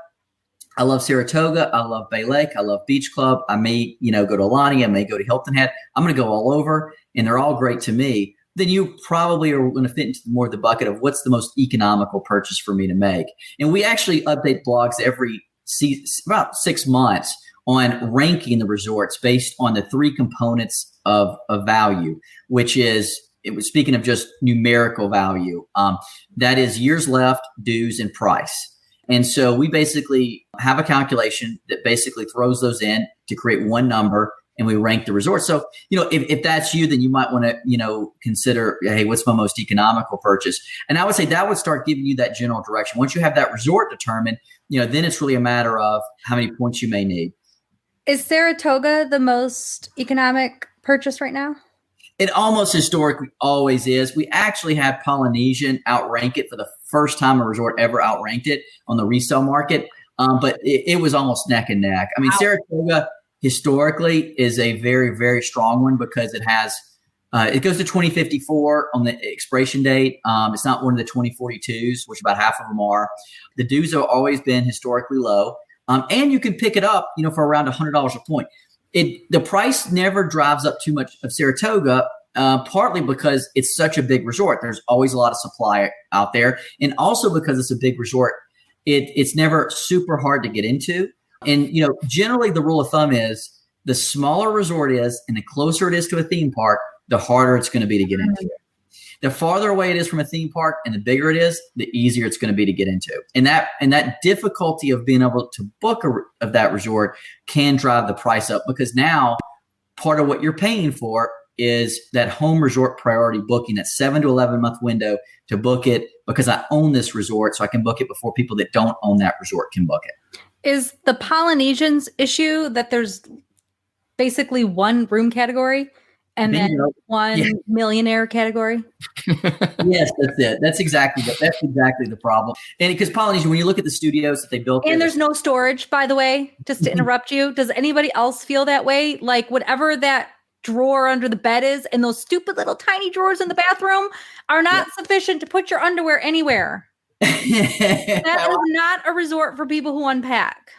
I love Saratoga, I love Bay Lake, I love Beach Club, I may go to Alani, I may go to Hilton Head, I'm going to go all over, and they're all great to me, then you probably are going to fit into more of the bucket of what's the most economical purchase for me to make. And we actually update blogs about 6 months on ranking the resorts based on the 3 components of value, which is, speaking of just numerical value, that is years left, dues, and price. And so we basically have a calculation that basically throws those in to create one number, and we rank the resort. So, if that's you, then you might want to, consider, hey, what's my most economical purchase? And I would say that would start giving you that general direction. Once you have that resort determined, then it's really a matter of how many points you may need. Is Saratoga the most economic purchase right now? It almost historically always is. We actually had Polynesian outrank it for the first time a resort ever outranked it on the resale market. But it was almost neck and neck. I mean, Saratoga historically is a very, very strong one because it has, it goes to 2054 on the expiration date. It's not one of the 2042s, which about half of them are. The dues have always been historically low. And you can pick it up, for around $100 a point. The price never drives up too much of Saratoga partly because it's such a big resort. There's always a lot of supply out there. And also because it's a big resort, it's never super hard to get into. And, generally the rule of thumb is the smaller a resort is and the closer it is to a theme park, the harder it's going to be to get into. The farther away it is from a theme park and the bigger it is, the easier it's going to be to get into. And that difficulty of being able to book of that resort can drive the price up, because now part of what you're paying for is that home resort priority booking, that 7 to 11 month window to book it, because I own this resort, so I can book it before people that don't own that resort can book it. Is the Polynesians issue that there's basically one room category and then one millionaire category? Yes, that's it. That's exactly the problem. And because Polynesian, when you look at the studios that they built, and there's no storage, by the way, just to interrupt you. Does anybody else feel that way? Like whatever that drawer under the bed is, and those stupid little tiny drawers in the bathroom are not sufficient to put your underwear anywhere. That is not a resort for people who unpack.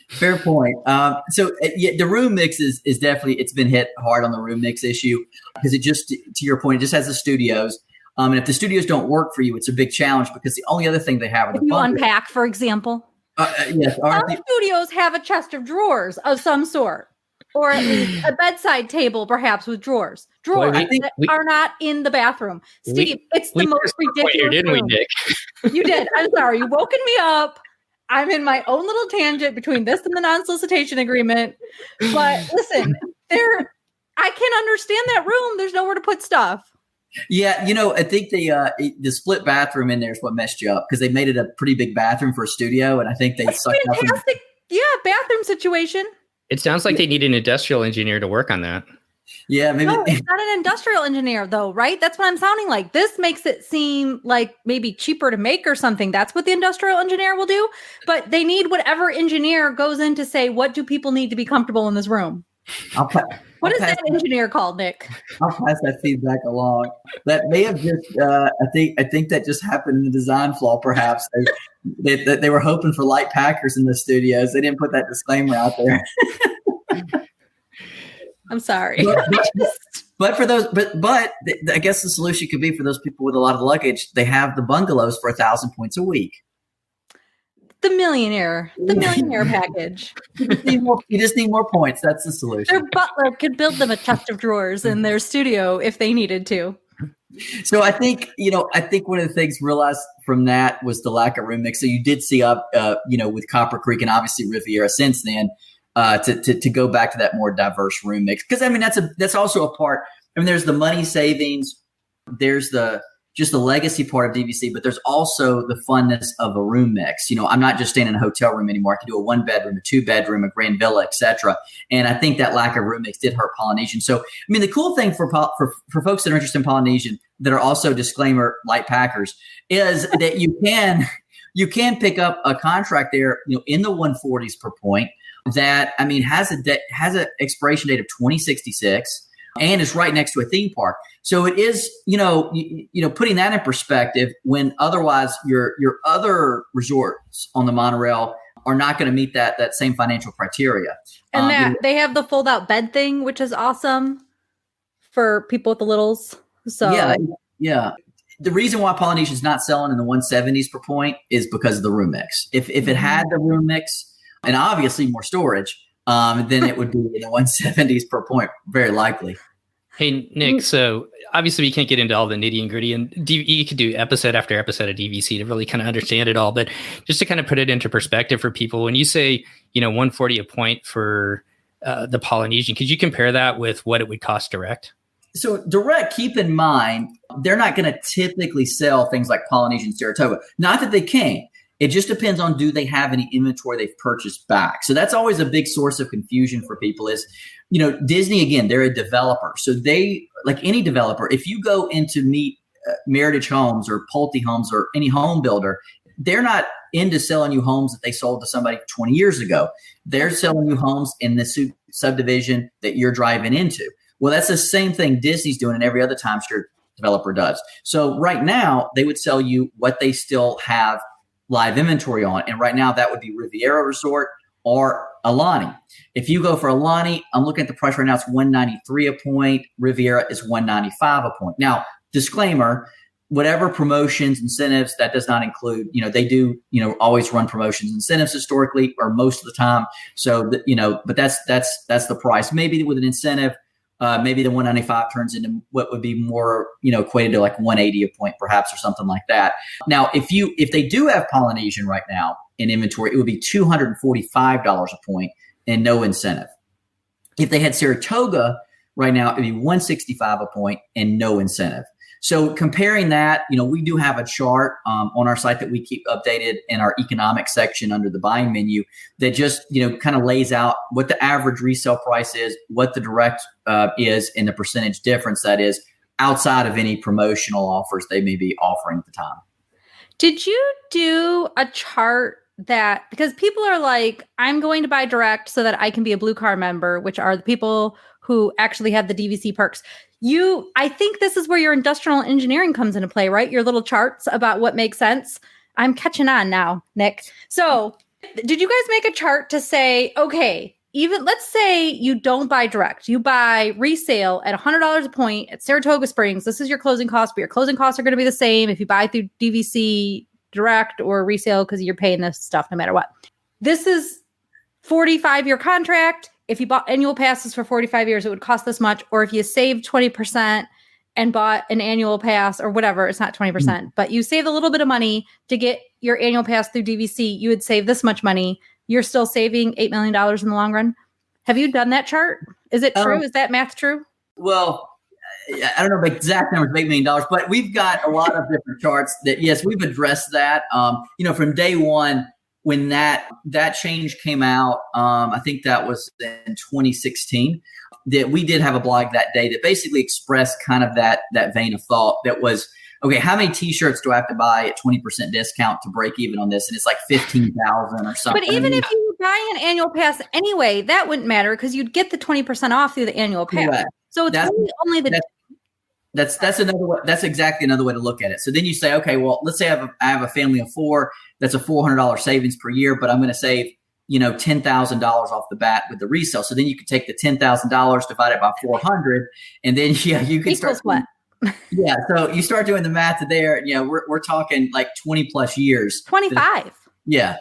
Fair point. The room mix is definitely, it's been hit hard on the room mix issue, because it just, to your point, it just has the studios. And if the studios don't work for you, it's a big challenge, because the only other thing they have are the unpack, for example. Yes. Some studios have a chest of drawers of some sort, or at least a bedside table, perhaps with drawers. Drawers that are not in the bathroom. Steve, it's the most ridiculous here, didn't we, Nick? You did. I'm sorry. You've woken me up. I'm in my own little tangent between this and the non-solicitation agreement. But listen, I can understand that room. There's nowhere to put stuff. Yeah, I think the split bathroom in there is what messed you up, because they made it a pretty big bathroom for a studio, and I think they sucked up. Fantastic. Bathroom situation. It sounds like they need an industrial engineer to work on that. Yeah, maybe. No, it's not an industrial engineer, though, right? That's what I'm sounding like. This makes it seem like maybe cheaper to make or something. That's what the industrial engineer will do. But they need whatever engineer goes in to say, what do people need to be comfortable in this room? What is that engineer called, Nick? I'll pass that feedback along. That may have just, I think that just happened in the design flaw, perhaps. They were hoping for light packers in the studios. They didn't put that disclaimer out there. I'm sorry. But for those, but I guess the solution could be for those people with a lot of luggage, they have the bungalows for 1,000 points a week. The millionaire package. You just need more points. That's the solution. Their butler could build them a chest of drawers in their studio if they needed to. So I think one of the things realized from that was the lack of room mix. So you did see up, with Copper Creek and obviously Riviera since then, to go back to that more diverse room mix. Because that's also a part. There's the money savings, there's just the legacy part of DVC, but there's also the funness of a room mix. I'm not just staying in a hotel room anymore. I can do a 1-bedroom, a 2-bedroom, a grand villa, etc. And I think that lack of room mix did hurt Polynesian. So, the cool thing for folks that are interested in Polynesian that are also disclaimer light packers is that you can pick up a contract there, in the 140s per point that has an expiration date of 2066 and is right next to a theme park. So it is, putting that in perspective, when otherwise your other resorts on the monorail are not going to meet that same financial criteria. And they have the fold out bed thing, which is awesome for people with the littles. So yeah. The reason why Polynesian's not selling in the 170s per point is because of the room mix. If it had the room mix and obviously more storage, then it would be in the 170s per point, very likely. Hey, Nick, so obviously we can't get into all the nitty and gritty, and you could do episode after episode of DVC to really kind of understand it all. But just to kind of put it into perspective for people, when you say, 140 a point for the Polynesian, could you compare that with what it would cost direct? So direct, keep in mind, they're not going to typically sell things like Polynesian, Saratoga. Not that they can't. It just depends on, do they have any inventory they've purchased back? So that's always a big source of confusion for people is, Disney, again, they're a developer. So they, like any developer, if you go in to meet Meritage Homes or Pulte Homes or any home builder, they're not into selling you homes that they sold to somebody 20 years ago. They're selling you homes in the subdivision that you're driving into. Well, that's the same thing Disney's doing and every other timeshare developer does. So right now, they would sell you what they still have live inventory on. And right now, that would be Riviera Resort or Alani. If you go for Alani, I'm looking at the price right now. It's $193 a point. Riviera is $195 a point. Now, disclaimer, whatever promotions, incentives, that does not include, they do, always run promotions, incentives historically, or most of the time. So, but that's the price. Maybe with an incentive, maybe the 195 turns into what would be more, equated to like 180 a point, perhaps, or something like that. Now, if they do have Polynesian right now in inventory, it would be $245 a point and no incentive. If they had Saratoga right now, it'd be $165 a point and no incentive. So comparing that, we do have a chart on our site that we keep updated in our economic section under the buying menu that just, kind of lays out what the average resale price is, what the direct is, and the percentage difference that is outside of any promotional offers they may be offering at the time. Did you do a chart that, because people are like, I'm going to buy direct so that I can be a Blue Car member, which are the people who actually have the DVC perks. I think this is where your industrial engineering comes into play, right? Your little charts about what makes sense. I'm catching on now, Nick. So did you guys make a chart to say, okay, even let's say you don't buy direct, you buy resale at $100 a point at Saratoga Springs. This is your closing cost, but your closing costs are going to be the same if you buy through DVC direct or resale, because you're paying this stuff no matter what. This is 45-year contract. If you bought annual passes for 45 years, it would cost this much. Or if you saved 20% and bought an annual pass or whatever, it's not 20%, but you saved a little bit of money to get your annual pass through DVC, you would save this much money. You're still saving $8 million in the long run. Have you done that chart? Is it true? Is that math true? Well, I don't know the exact numbers, $8 million, but we've got a lot of different charts that, yes, we've addressed that. From day one, when that change came out, I think that was in 2016, that we did have a blog that day that basically expressed kind of that vein of thought that was, okay, how many T-shirts do I have to buy at 20% discount to break even on this? And it's like 15,000 or something. But even if you buy an annual pass anyway, that wouldn't matter because you'd get the 20% off through the annual pass. Correct. So it's only the... That's another way. That's exactly another way to look at it. So then you say, okay, well, let's say I have a family of four. That's a $400 savings per year, but I'm going to save, $10,000 off the bat with the resale. So then you can take the $10,000 divided by 400, and then you can equals what? Yeah. So you start doing the math there. We're talking like 20 plus years. 25. Yeah.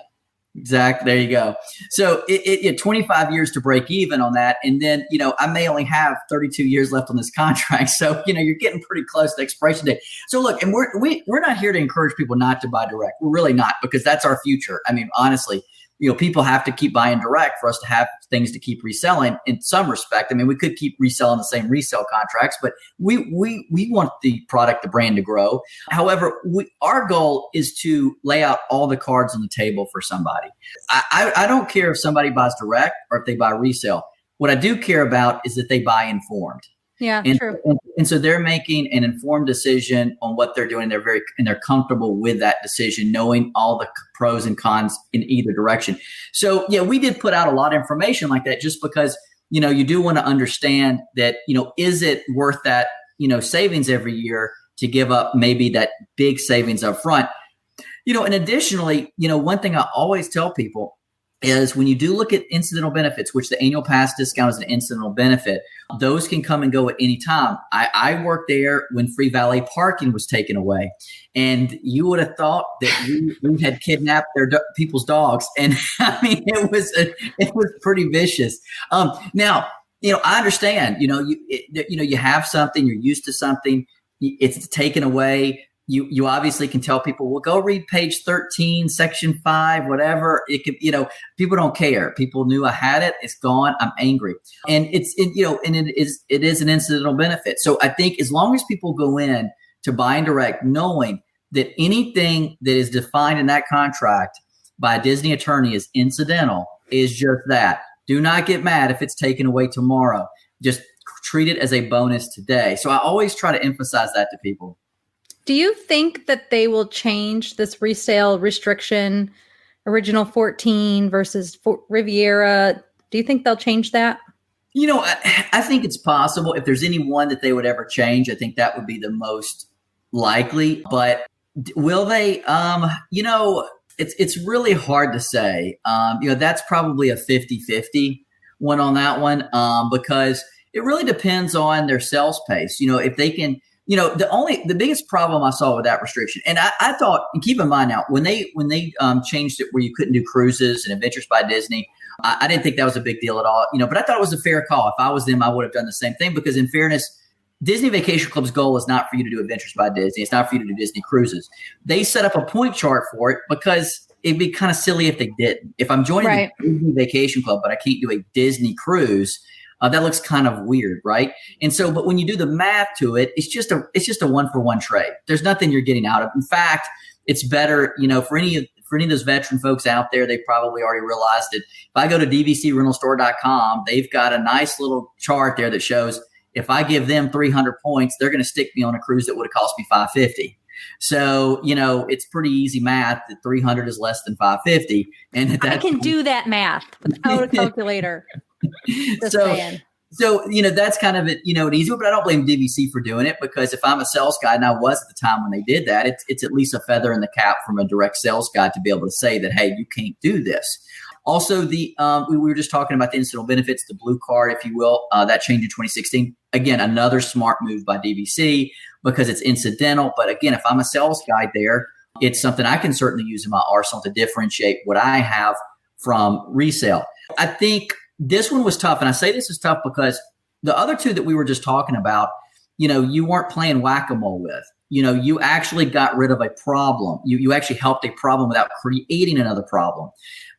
Exactly. There you go. So it 25 years to break even on that. And then, I may only have 32 years left on this contract. So, you're getting pretty close to expiration date. So look, and we're not here to encourage people not to buy direct. We're really not, because that's our future. I mean, honestly, people have to keep buying direct for us to have things to keep reselling in some respect. I mean, we could keep reselling the same resale contracts, but we want the product, the brand to grow. However, our goal is to lay out all the cards on the table for somebody. I don't care if somebody buys direct or if they buy resale. What I do care about is that they buy informed. Yeah, true. And so they're making an informed decision on what they're doing. They're comfortable with that decision, knowing all the pros and cons in either direction. So yeah, we did put out a lot of information like that, just because, you do want to understand that, is it worth that, savings every year to give up maybe that big savings up front? And additionally, one thing I always tell people is when you do look at incidental benefits, which the annual pass discount is an incidental benefit, those can come and go at any time. I worked there when free valet parking was taken away, and you would have thought that we had kidnapped people's dogs. And I mean, it was pretty vicious. Now, I understand, you have something, you're used to something, it's taken away. You obviously can tell people, well, go read page 13, section 5, whatever. It could, people don't care. People knew I had it. It's gone. I'm angry. And it is an incidental benefit. So I think as long as people go in to buying direct, knowing that anything that is defined in that contract by a Disney attorney is incidental, is just that. Do not get mad if it's taken away tomorrow. Just treat it as a bonus today. So I always try to emphasize that to people. Do you think that they will change this resale restriction, original 14 versus Riviera? Do you think they'll change that? I think it's possible. If there's any one that they would ever change, I think that would be the most likely. But will they? It's really hard to say. That's probably a 50-50 one on that one, because it really depends on their sales pace. If they can, the biggest problem I saw with that restriction, and I thought, and keep in mind now, when they changed it where you couldn't do cruises and Adventures by Disney, I didn't think that was a big deal at all. But I thought it was a fair call. If I was them, I would have done the same thing, because in fairness, Disney Vacation Club's goal is not for you to do Adventures by Disney. It's not for you to do Disney cruises. They set up a point chart for it because it'd be kind of silly if they didn't. If I'm joining the Disney Vacation Club, but I can't do a Disney cruise, that looks kind of weird, right? And so, but when you do the math to it, it's just a one-for-one trade. There's nothing you're getting out of. In fact, it's better, for any of those veteran folks out there, they probably already realized it. If I go to dvcrentalstore.com, they've got a nice little chart there that shows if I give them 300 points, they're going to stick me on a cruise that would have cost me $550. So, it's pretty easy math that 300 is less than 550. And I can do that math without a calculator. So, that's kind of it, an easy one, but I don't blame DVC for doing it, because if I'm a sales guy, and I was at the time when they did that, it's at least a feather in the cap from a direct sales guy to be able to say that, hey, you can't do this. Also, we were just talking about the incidental benefits, the blue card, if you will, that changed in 2016. Again, another smart move by DVC because it's incidental. But again, if I'm a sales guy there, it's something I can certainly use in my arsenal to differentiate what I have from resale. I think this one was tough. And I say this is tough because the other two that we were just talking about, you weren't playing whack-a-mole with. You actually got rid of a problem. You actually helped a problem without creating another problem.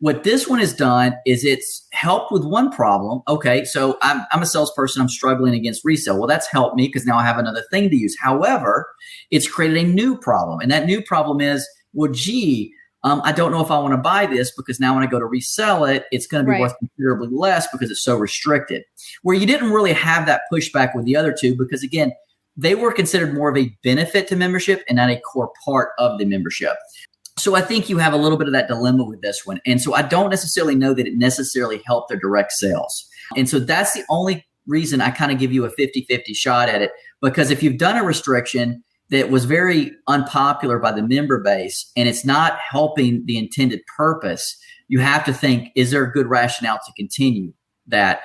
What this one has done is it's helped with one problem. Okay, so I'm a salesperson. I'm struggling against resale. Well, that's helped me because now I have another thing to use. However, it's created a new problem. And that new problem is, well, I don't know if I want to buy this because now when I go to resell it, it's going to be worth considerably less because it's so restricted. Where you didn't really have that pushback with the other two because, again, they were considered more of a benefit to membership and not a core part of the membership. So I think you have a little bit of that dilemma with this one. And so I don't necessarily know that it necessarily helped their direct sales. And so that's the only reason I kind of give you a 50-50 shot at it, because if you've done a restriction that was very unpopular by the member base and it's not helping the intended purpose, you have to think, is there a good rationale to continue that?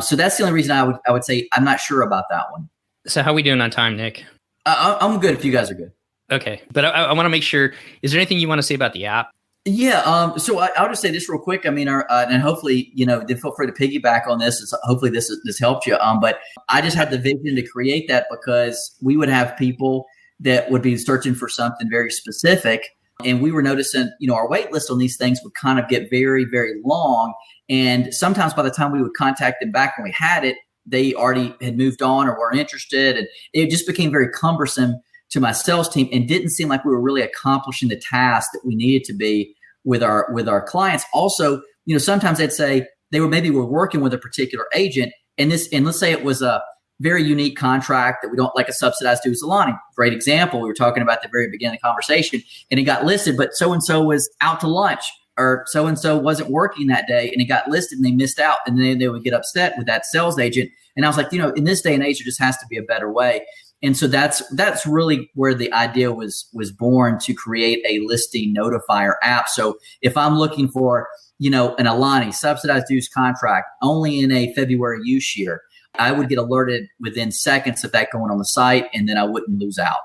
So that's the only reason I would say I'm not sure about that one. So how are we doing on time, Nick? I'm good if you guys are good. Okay. But I want to make sure, is there anything you want to say about the app? Yeah. So I'll just say this real quick. I mean, and hopefully, then feel free to piggyback on this. Hopefully this helped you. But I just had the vision to create that because we would have people that would be searching for something very specific. And we were noticing, our wait list on these things would kind of get very, very long. And sometimes by the time we would contact them back when we had it, they already had moved on or weren't interested. And it just became very cumbersome to my sales team and didn't seem like we were really accomplishing the task that we needed to be with our clients. Also, sometimes they'd say they were working with a particular agent and let's say it was a very unique contract that we don't like a subsidized dues Alani. Great example. We were talking about at the very beginning of the conversation and it got listed, but so-and-so was out to lunch or so-and-so wasn't working that day and it got listed and they missed out. And then they would get upset with that sales agent. And I was like, in this day and age, there just has to be a better way. And so that's really where the idea was born, to create a listing notifier app. So if I'm looking for, an Alani subsidized dues contract only in a February use year, I would get alerted within seconds of that going on the site, and then I wouldn't lose out.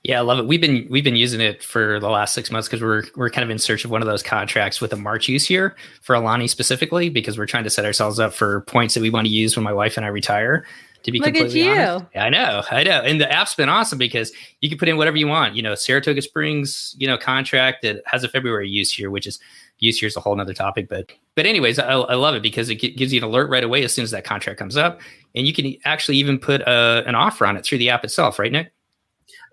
Yeah, I love it. We've been using it for the last 6 months because we're kind of in search of one of those contracts with a March use year for Alani specifically, because we're trying to set ourselves up for points that we want to use when my wife and I retire. To be completely honest, I know. And the app's been awesome because you can put in whatever you want. Saratoga Springs, contract that has a February use year, which is use year is a whole nother topic. But anyways, I love it because it gives you an alert right away as soon as that contract comes up, and you can actually even put an offer on it through the app itself, right, Nick?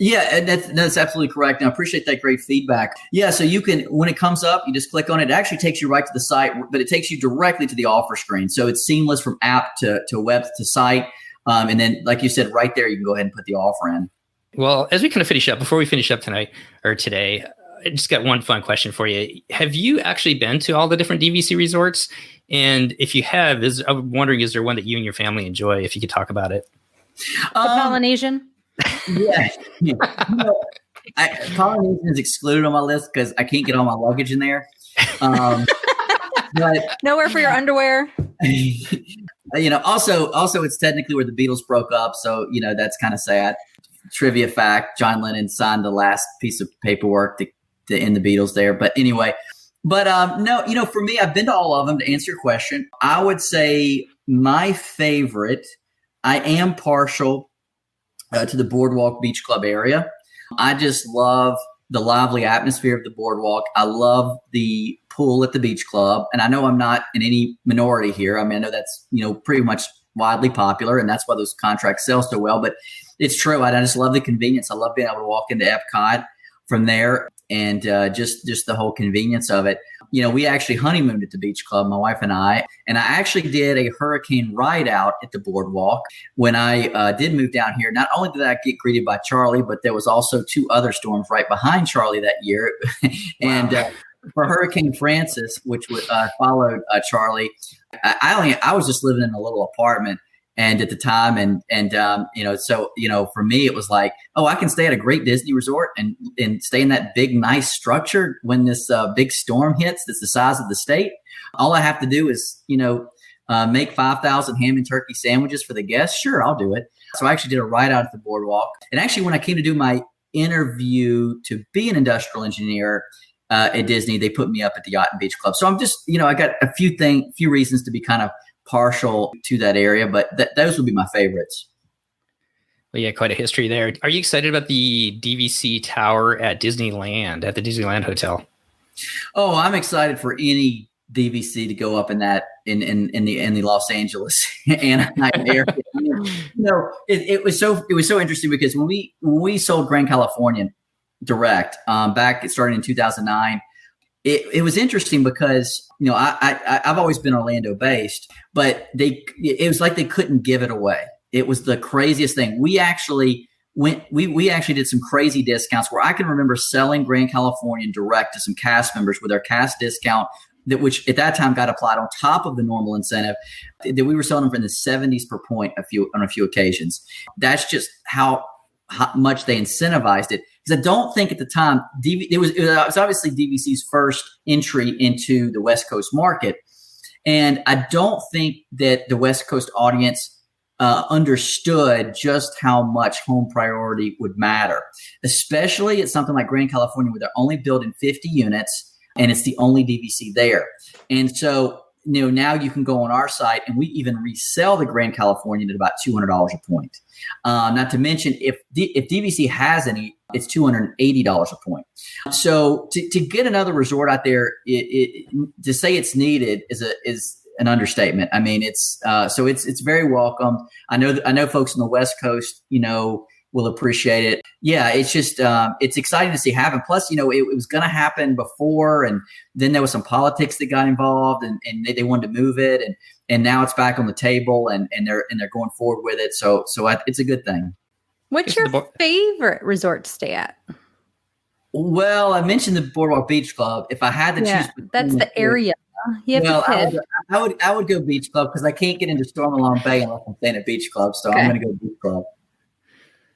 Yeah, and that's absolutely correct. And I appreciate that great feedback. Yeah, so you can, when it comes up, you just click on it. It actually takes you right to the site, but it takes you directly to the offer screen. So it's seamless from app to web to site. And then, like you said, right there, you can go ahead and put the offer in. Well, as we kind of finish up, before we finish up tonight or today, I just got one fun question for you. Have you actually been to all the different DVC resorts? And if you have, I'm wondering, is there one that you and your family enjoy? If you could talk about it. The Polynesian? Yeah. Polynesian is excluded on my list because I can't get all my luggage in there. But nowhere for your underwear. Also it's technically where the Beatles broke up, so that's kind of sad. Trivia fact: John Lennon signed the last piece of paperwork to end the Beatles there. But anyway, no, for me, I've been to all of them. To answer your question, I would say my favorite. I am partial to the Boardwalk Beach Club area. I just love the lively atmosphere of the boardwalk. I love the pool at the beach club. And I know I'm not in any minority here. I mean, I know that's, pretty much widely popular, and that's why those contracts sell so well. But it's true. I just love the convenience. I love being able to walk into Epcot from there, and just the whole convenience of it. We actually honeymooned at the beach club, my wife and I actually did a hurricane ride out at the boardwalk when I did move down here. Not only did I get greeted by Charlie, but there was also 2 other storms right behind Charlie that year. And for Hurricane Francis, which followed Charlie, I was just living in a little apartment. And at the time, so for me, it was like, I can stay at a great Disney resort and stay in that big, nice structure when this big storm hits that's the size of the state. All I have to do is, make 5,000 ham and turkey sandwiches for the guests. Sure, I'll do it. So I actually did a ride out at the boardwalk. And actually, when I came to do my interview to be an industrial engineer at Disney, they put me up at the Yacht and Beach Club. So I'm just, I got a few reasons to be kind of partial to that area, but those would be my favorites. Well, yeah, quite a history there. Are you excited about the DVC Tower at Disneyland, at the Disneyland Hotel? Oh, I'm excited for any DVC to go up in the Los Angeles Anaheim area. It was so interesting because when we sold Grand Californian direct back starting in 2009. It was interesting because, I've always been Orlando based, but it was like they couldn't give it away. It was the craziest thing. We actually did some crazy discounts where I can remember selling Grand Californian direct to some cast members with our cast discount, which at that time got applied on top of the normal incentive, that we were selling them for in the 70s per point on a few occasions. That's just how much they incentivized it. Because I don't think at the time, it was obviously DVC's first entry into the West Coast market. And I don't think that the West Coast audience understood just how much home priority would matter, especially at something like Grand California, where they're only building 50 units and it's the only DVC there. And so, now you can go on our site and we even resell the Grand Californian at about $200 a point. Not to mention, if DVC has any, it's $280 a point. So to get another resort out there, to say it's needed is an understatement. I mean, it's very welcome. I know folks on the West Coast, will appreciate it. Yeah, it's just it's exciting to see happen. Plus, it was going to happen before, and then there was some politics that got involved, and they wanted to move it, and now it's back on the table, and they're going forward with it. So it's a good thing. What's your favorite resort to stay at? Well, I mentioned the Boardwalk Beach Club. If I had to choose, that's the area. I would go Beach Club because I can't get into Stormalong Bay unless I'm staying at Beach Club. So I'm going to go Beach Club.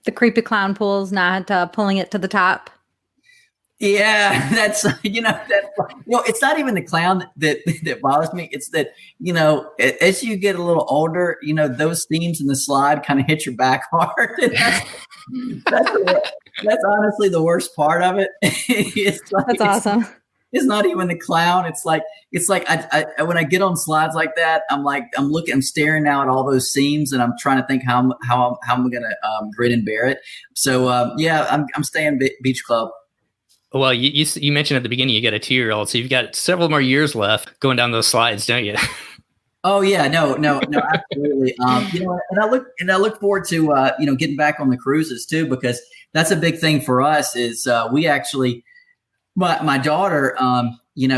The creepy clown pool's not pulling it to the top. Yeah, that's it's not even the clown that bothers me. It's that as you get a little older, those themes in the slide kind of hit your back hard. That's honestly the worst part of it. That's awesome. It's not even the clown. It's like I when I get on slides like that, I'm staring now at all those seams, and I'm trying to think how I'm gonna grin and bear it. So I'm staying Beach Club. Well, you mentioned at the beginning you got a 2-year-old, so you've got several more years left going down those slides, don't you? Oh yeah, no, absolutely. And I look forward to getting back on the cruises too, because that's a big thing for us. Is we actually. My daughter,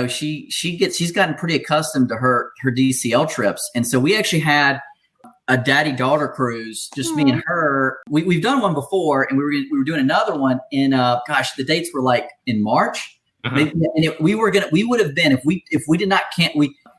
she's gotten pretty accustomed to her DCL trips, and so we actually had a daddy-daughter cruise, just me and her. We've done one before, and we were doing another one in the dates were like in March, and we would have been if we did not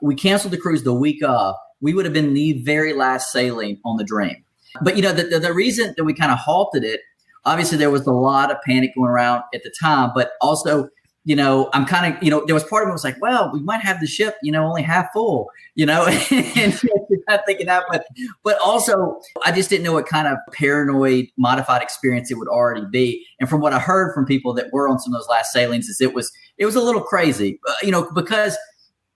we canceled the cruise the week of, we would have been the very last sailing on the Dream. But the reason that we kind of halted it obviously there was a lot of panic going around at the time, but also, I'm kind of, there was part of me was like, well, we might have the ship, only half full, and you're not thinking that, but also I just didn't know what kind of paranoid modified experience it would already be. And from what I heard from people that were on some of those last sailings is it was a little crazy, because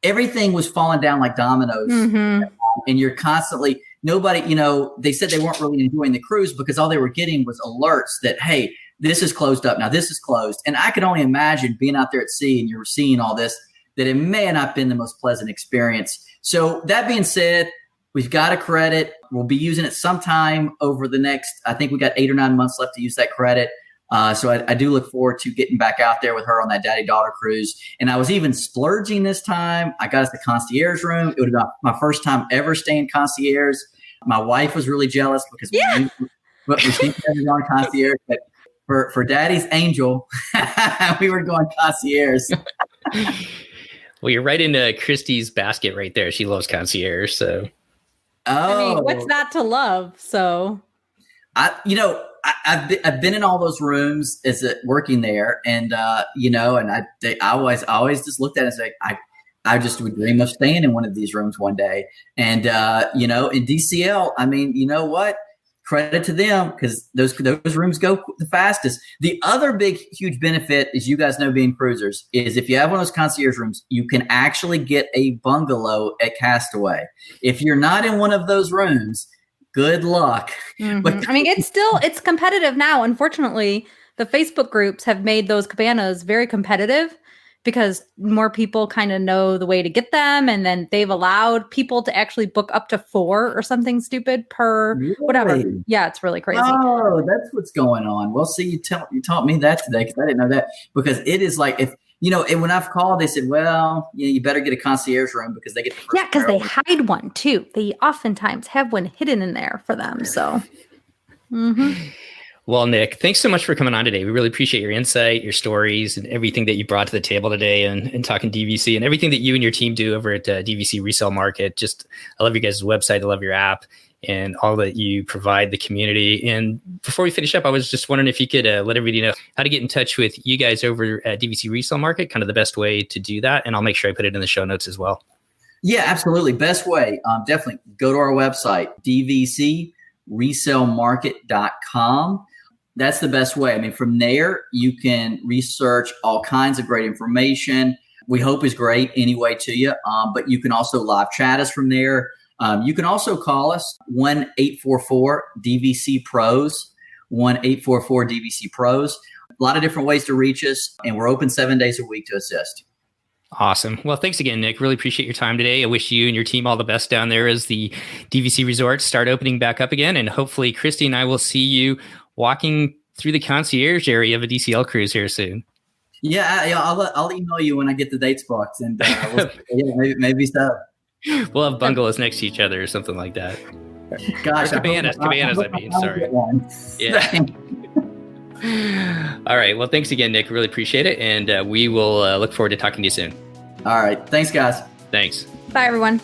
everything was falling down like dominoes, and you're constantly, nobody, they said they weren't really enjoying the cruise because all they were getting was alerts that, hey, this is closed up. Now this is closed. And I could only imagine being out there at sea and you're seeing all this, that it may have not been the most pleasant experience. So that being said, we've got a credit. We'll be using it sometime over the next, I think we got 8 or 9 months left to use that credit. So I do look forward to getting back out there with her on that daddy-daughter cruise. And I was even splurging this time. I got us the concierge room. It would have been my first time ever staying concierge. My wife was really jealous because we stayed on concierge, but for Daddy's Angel, we were going concierge. Well, you're right into Christy's basket right there. She loves concierge, so. I mean, what's not to love? So, I've been in all those rooms as working there, and and I always just looked at it and said, I just would dream of staying in one of these rooms one day. And in DCL, I mean, you know what? Credit to them because those rooms go the fastest. The other big, huge benefit, as you guys know, being cruisers, is if you have one of those concierge rooms, you can actually get a bungalow at Castaway. If you're not in one of those rooms, good luck. But I mean, it's competitive now. Unfortunately, the Facebook groups have made those cabanas very competitive because more people kind of know the way to get them. And then they've allowed people to actually book up to 4 or something stupid per whatever. Yeah, it's really crazy. Oh, that's what's going on. Well, see, you taught me that today because I didn't know that, because it is like if, and when I've called, they said, well, you better get a concierge room because they get the first. Yeah, because they hide one too. They oftentimes have one hidden in there for them. So. Well, Nick, thanks so much for coming on today. We really appreciate your insight, your stories, and everything that you brought to the table today and talking DVC and everything that you and your team do over at DVC Resale Market. I love your guys' website. I love your app and all that you provide the community. And before we finish up, I was just wondering if you could let everybody know how to get in touch with you guys over at DVC Resale Market, kind of the best way to do that. And I'll make sure I put it in the show notes as well. Yeah, absolutely. Best way. Definitely go to our website, dvcresalemarket.com. That's the best way. I mean, from there, you can research all kinds of great information. We hope is great anyway to you. But you can also live chat us from there. You can also call us 1-844-DVC-PROS, 1-844-DVC-PROS. A lot of different ways to reach us, and we're open 7 days a week to assist. Awesome. Well, thanks again, Nick. Really appreciate your time today. I wish you and your team all the best down there as the DVC resorts start opening back up again. And hopefully, Christy and I will see you walking through the concierge area of a DCL cruise here soon. Yeah, I'll email you when I get the dates booked, and maybe so. We'll have bungalows next to each other or something like that. Gosh, cabanas, I mean, sorry. Yeah. All right. Well, thanks again, Nick. Really appreciate it. And we will look forward to talking to you soon. All right. Thanks, guys. Thanks. Bye, everyone.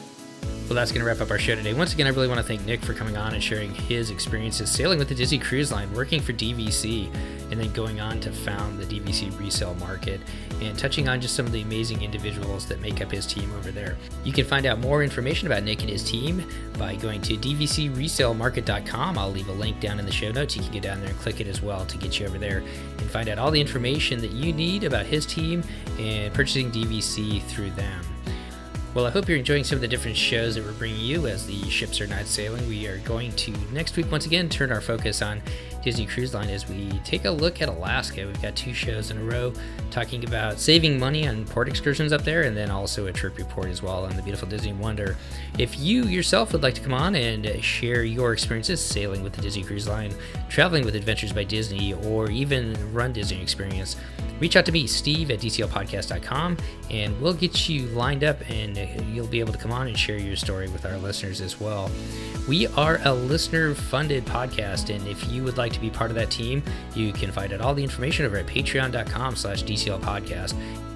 Well, that's going to wrap up our show today. Once again, I really want to thank Nick for coming on and sharing his experiences sailing with the Disney Cruise Line, working for DVC, and then going on to found the DVC Resale Market and touching on just some of the amazing individuals that make up his team over there. You can find out more information about Nick and his team by going to dvcresalemarket.com. I'll leave a link down in the show notes. You can get down there and click it as well to get you over there and find out all the information that you need about his team and purchasing DVC through them. Well, I hope you're enjoying some of the different shows that we're bringing you as the ships are not sailing. We are going to, next week, once again, turn our focus on Disney Cruise Line as we take a look at Alaska. We've got 2 shows in a row talking about saving money on port excursions up there, and then also a trip report as well on the beautiful Disney Wonder. If you yourself would like to come on and share your experiences sailing with the Disney Cruise Line, traveling with Adventures by Disney, or even Run Disney Experience, reach out to me, Steve at DCLpodcast.com, and we'll get you lined up and you'll be able to come on and share your story with our listeners as well. We are a listener-funded podcast, and if you would like to be part of that team, you can find out all the information over at patreon.com/DCLpodcast.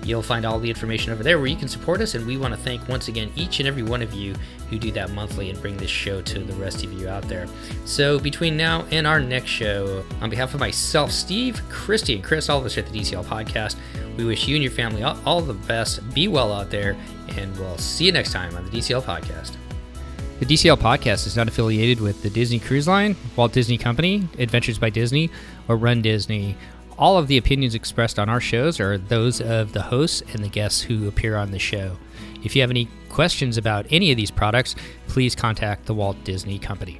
You'll find all the information over there where you can support us, and we want to thank once again each and every one of you who do that monthly and bring this show to the rest of you out there. So between now and our next show, on behalf of myself, Steve, Christy, and Chris, all of us here at the DCL Podcast, we wish you and your family all the best. Be well out there, and we'll see you next time on the DCL Podcast. The DCL Podcast is not affiliated with the Disney Cruise Line, Walt Disney Company, Adventures by Disney, or Run Disney. All of the opinions expressed on our shows are those of the hosts and the guests who appear on the show. If you have any questions about any of these products, please contact the Walt Disney Company.